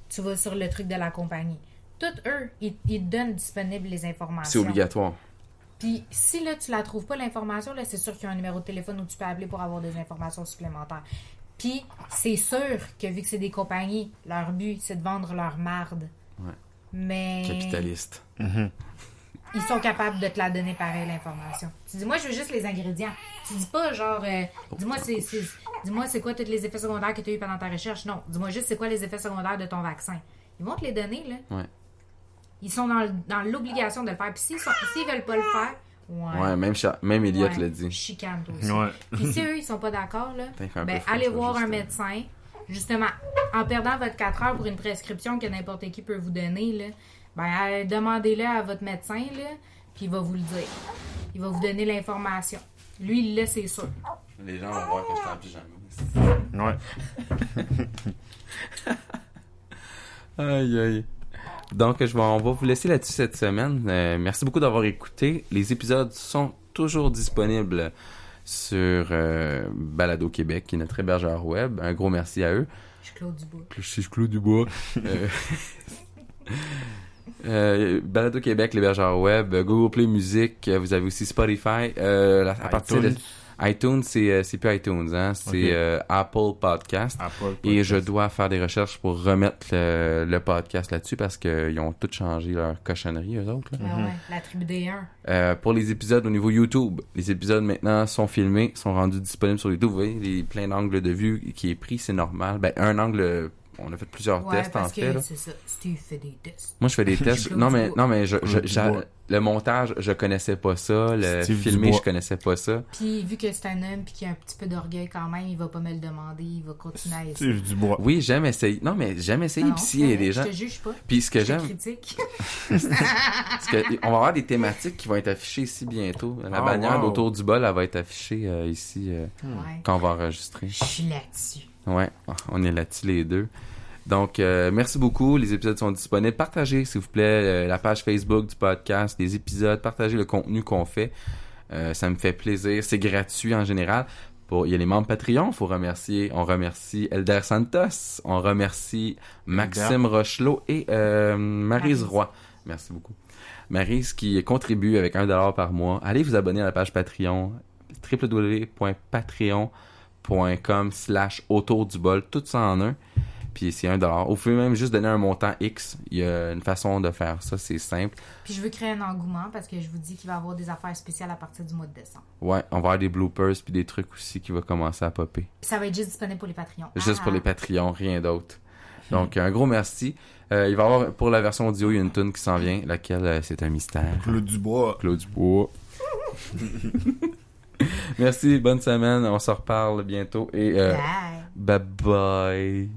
Tu vas sur le truc de la compagnie. Toutes eux, ils te donnent disponibles les informations. C'est obligatoire. Puis si là, tu la trouves pas l'information, là, c'est sûr qu'il y a un numéro de téléphone où tu peux appeler pour avoir des informations supplémentaires. Puis c'est sûr que vu que c'est des compagnies, leur but, c'est de vendre leur marde. Ouais. Mais Capitaliste. ils sont capables de te la donner pareil, l'information. Tu dis, moi, je veux juste les ingrédients. Tu dis pas, genre, dis-moi c'est quoi tous les effets secondaires que tu as eu pendant ta recherche. Non, dis-moi juste c'est quoi les effets secondaires de ton vaccin. Ils vont te les donner, là. Ouais. Ils sont dans l'obligation de le faire. Puis s'ils veulent pas le faire, Ouais, même Elliot ouais, l'a dit. chicane, toi aussi. Ouais. Puis si eux, ils sont pas d'accord, là, T'as fait un ben, peu froid, allez ça, voir juste, un médecin. Justement, en perdant votre 4 heures pour une prescription que n'importe qui peut vous donner, là, ben, demandez-le à votre médecin, là, puis il va vous le dire. Il va vous donner l'information. Lui, il l'a, c'est sûr. Les gens vont voir que je t'en pyjama. Ouais. Aïe, aïe. Donc, on va vous laisser là-dessus cette semaine. Merci beaucoup d'avoir écouté. Les épisodes sont toujours disponibles sur Balado Québec, qui est notre hébergeur web. Un gros merci à eux. Je suis Claude Dubois. Je suis Claude Dubois. Balado Québec, l'hébergeur web, Google Play Music, vous avez aussi Spotify. À partir de iTunes, c'est plus iTunes, hein, c'est Apple Podcast. Et je dois faire des recherches pour remettre le podcast là-dessus parce qu'ils ont tout changé leur cochonnerie, eux autres. Là. Ah ouais, la tribu des 1. Pour les épisodes au niveau YouTube, les épisodes maintenant sont filmés, sont rendus disponibles sur YouTube. Vous voyez, plein d'angles de vue qui est pris, c'est normal. Ben, un angle on a fait plusieurs Ouais, tests, en parce fait. que Là. c'est ça. Steve fait des tests. Moi, je fais des tests. Claude Non, mais Claude Dubois. le montage, je connaissais pas ça. Le Steve filmé, Dubois. je connaissais pas ça. Puis vu que c'est un homme puis qu'il a un petit peu d'orgueil quand même, il va pas me le demander, il va continuer à essayer. Steve Dubois. Oui, j'aime essayer. Non, mais j'aime essayer. Non, Puis s'il y a des gens. Je te juge pas. Puis ce que Je te j'aime, critique. on va avoir des thématiques qui vont être affichées ici bientôt. La Ah, bannière wow. autour du bol, elle va être affichée ici Ouais. quand on va enregistrer. Je suis là-dessus. Ouais, on est là-dessus les deux. Donc, merci beaucoup. Les épisodes sont disponibles. Partagez, s'il vous plaît, la page Facebook du podcast, les épisodes. Partagez le contenu qu'on fait. Ça me fait plaisir. C'est gratuit en général. Il y a les membres Patreon. On remercie Elder Santos. On remercie Maxime Rochelot et Maryse Roy. Merci beaucoup. Maryse qui contribue avec $1 par mois. Allez vous abonner à la page Patreon. www.patreon.com/autour du bol. Tout ça en un. Puis c'est $1. Vous pouvez même juste donner un montant X. Il y a une façon de faire ça, c'est simple. Puis je veux créer un engouement parce que je vous dis qu'il va y avoir des affaires spéciales à partir du mois de décembre. Ouais, on va avoir des bloopers puis des trucs aussi qui vont commencer à popper. Puis ça va être juste disponible pour les Patreons. Juste pour les Patreons, rien d'autre. Donc, un gros merci. Il va y avoir, pour la version audio, il y a une tune qui s'en vient, laquelle c'est un mystère. Claude Dubois. Claude Dubois. Merci, bonne semaine. On se reparle bientôt et Bye. bye bye.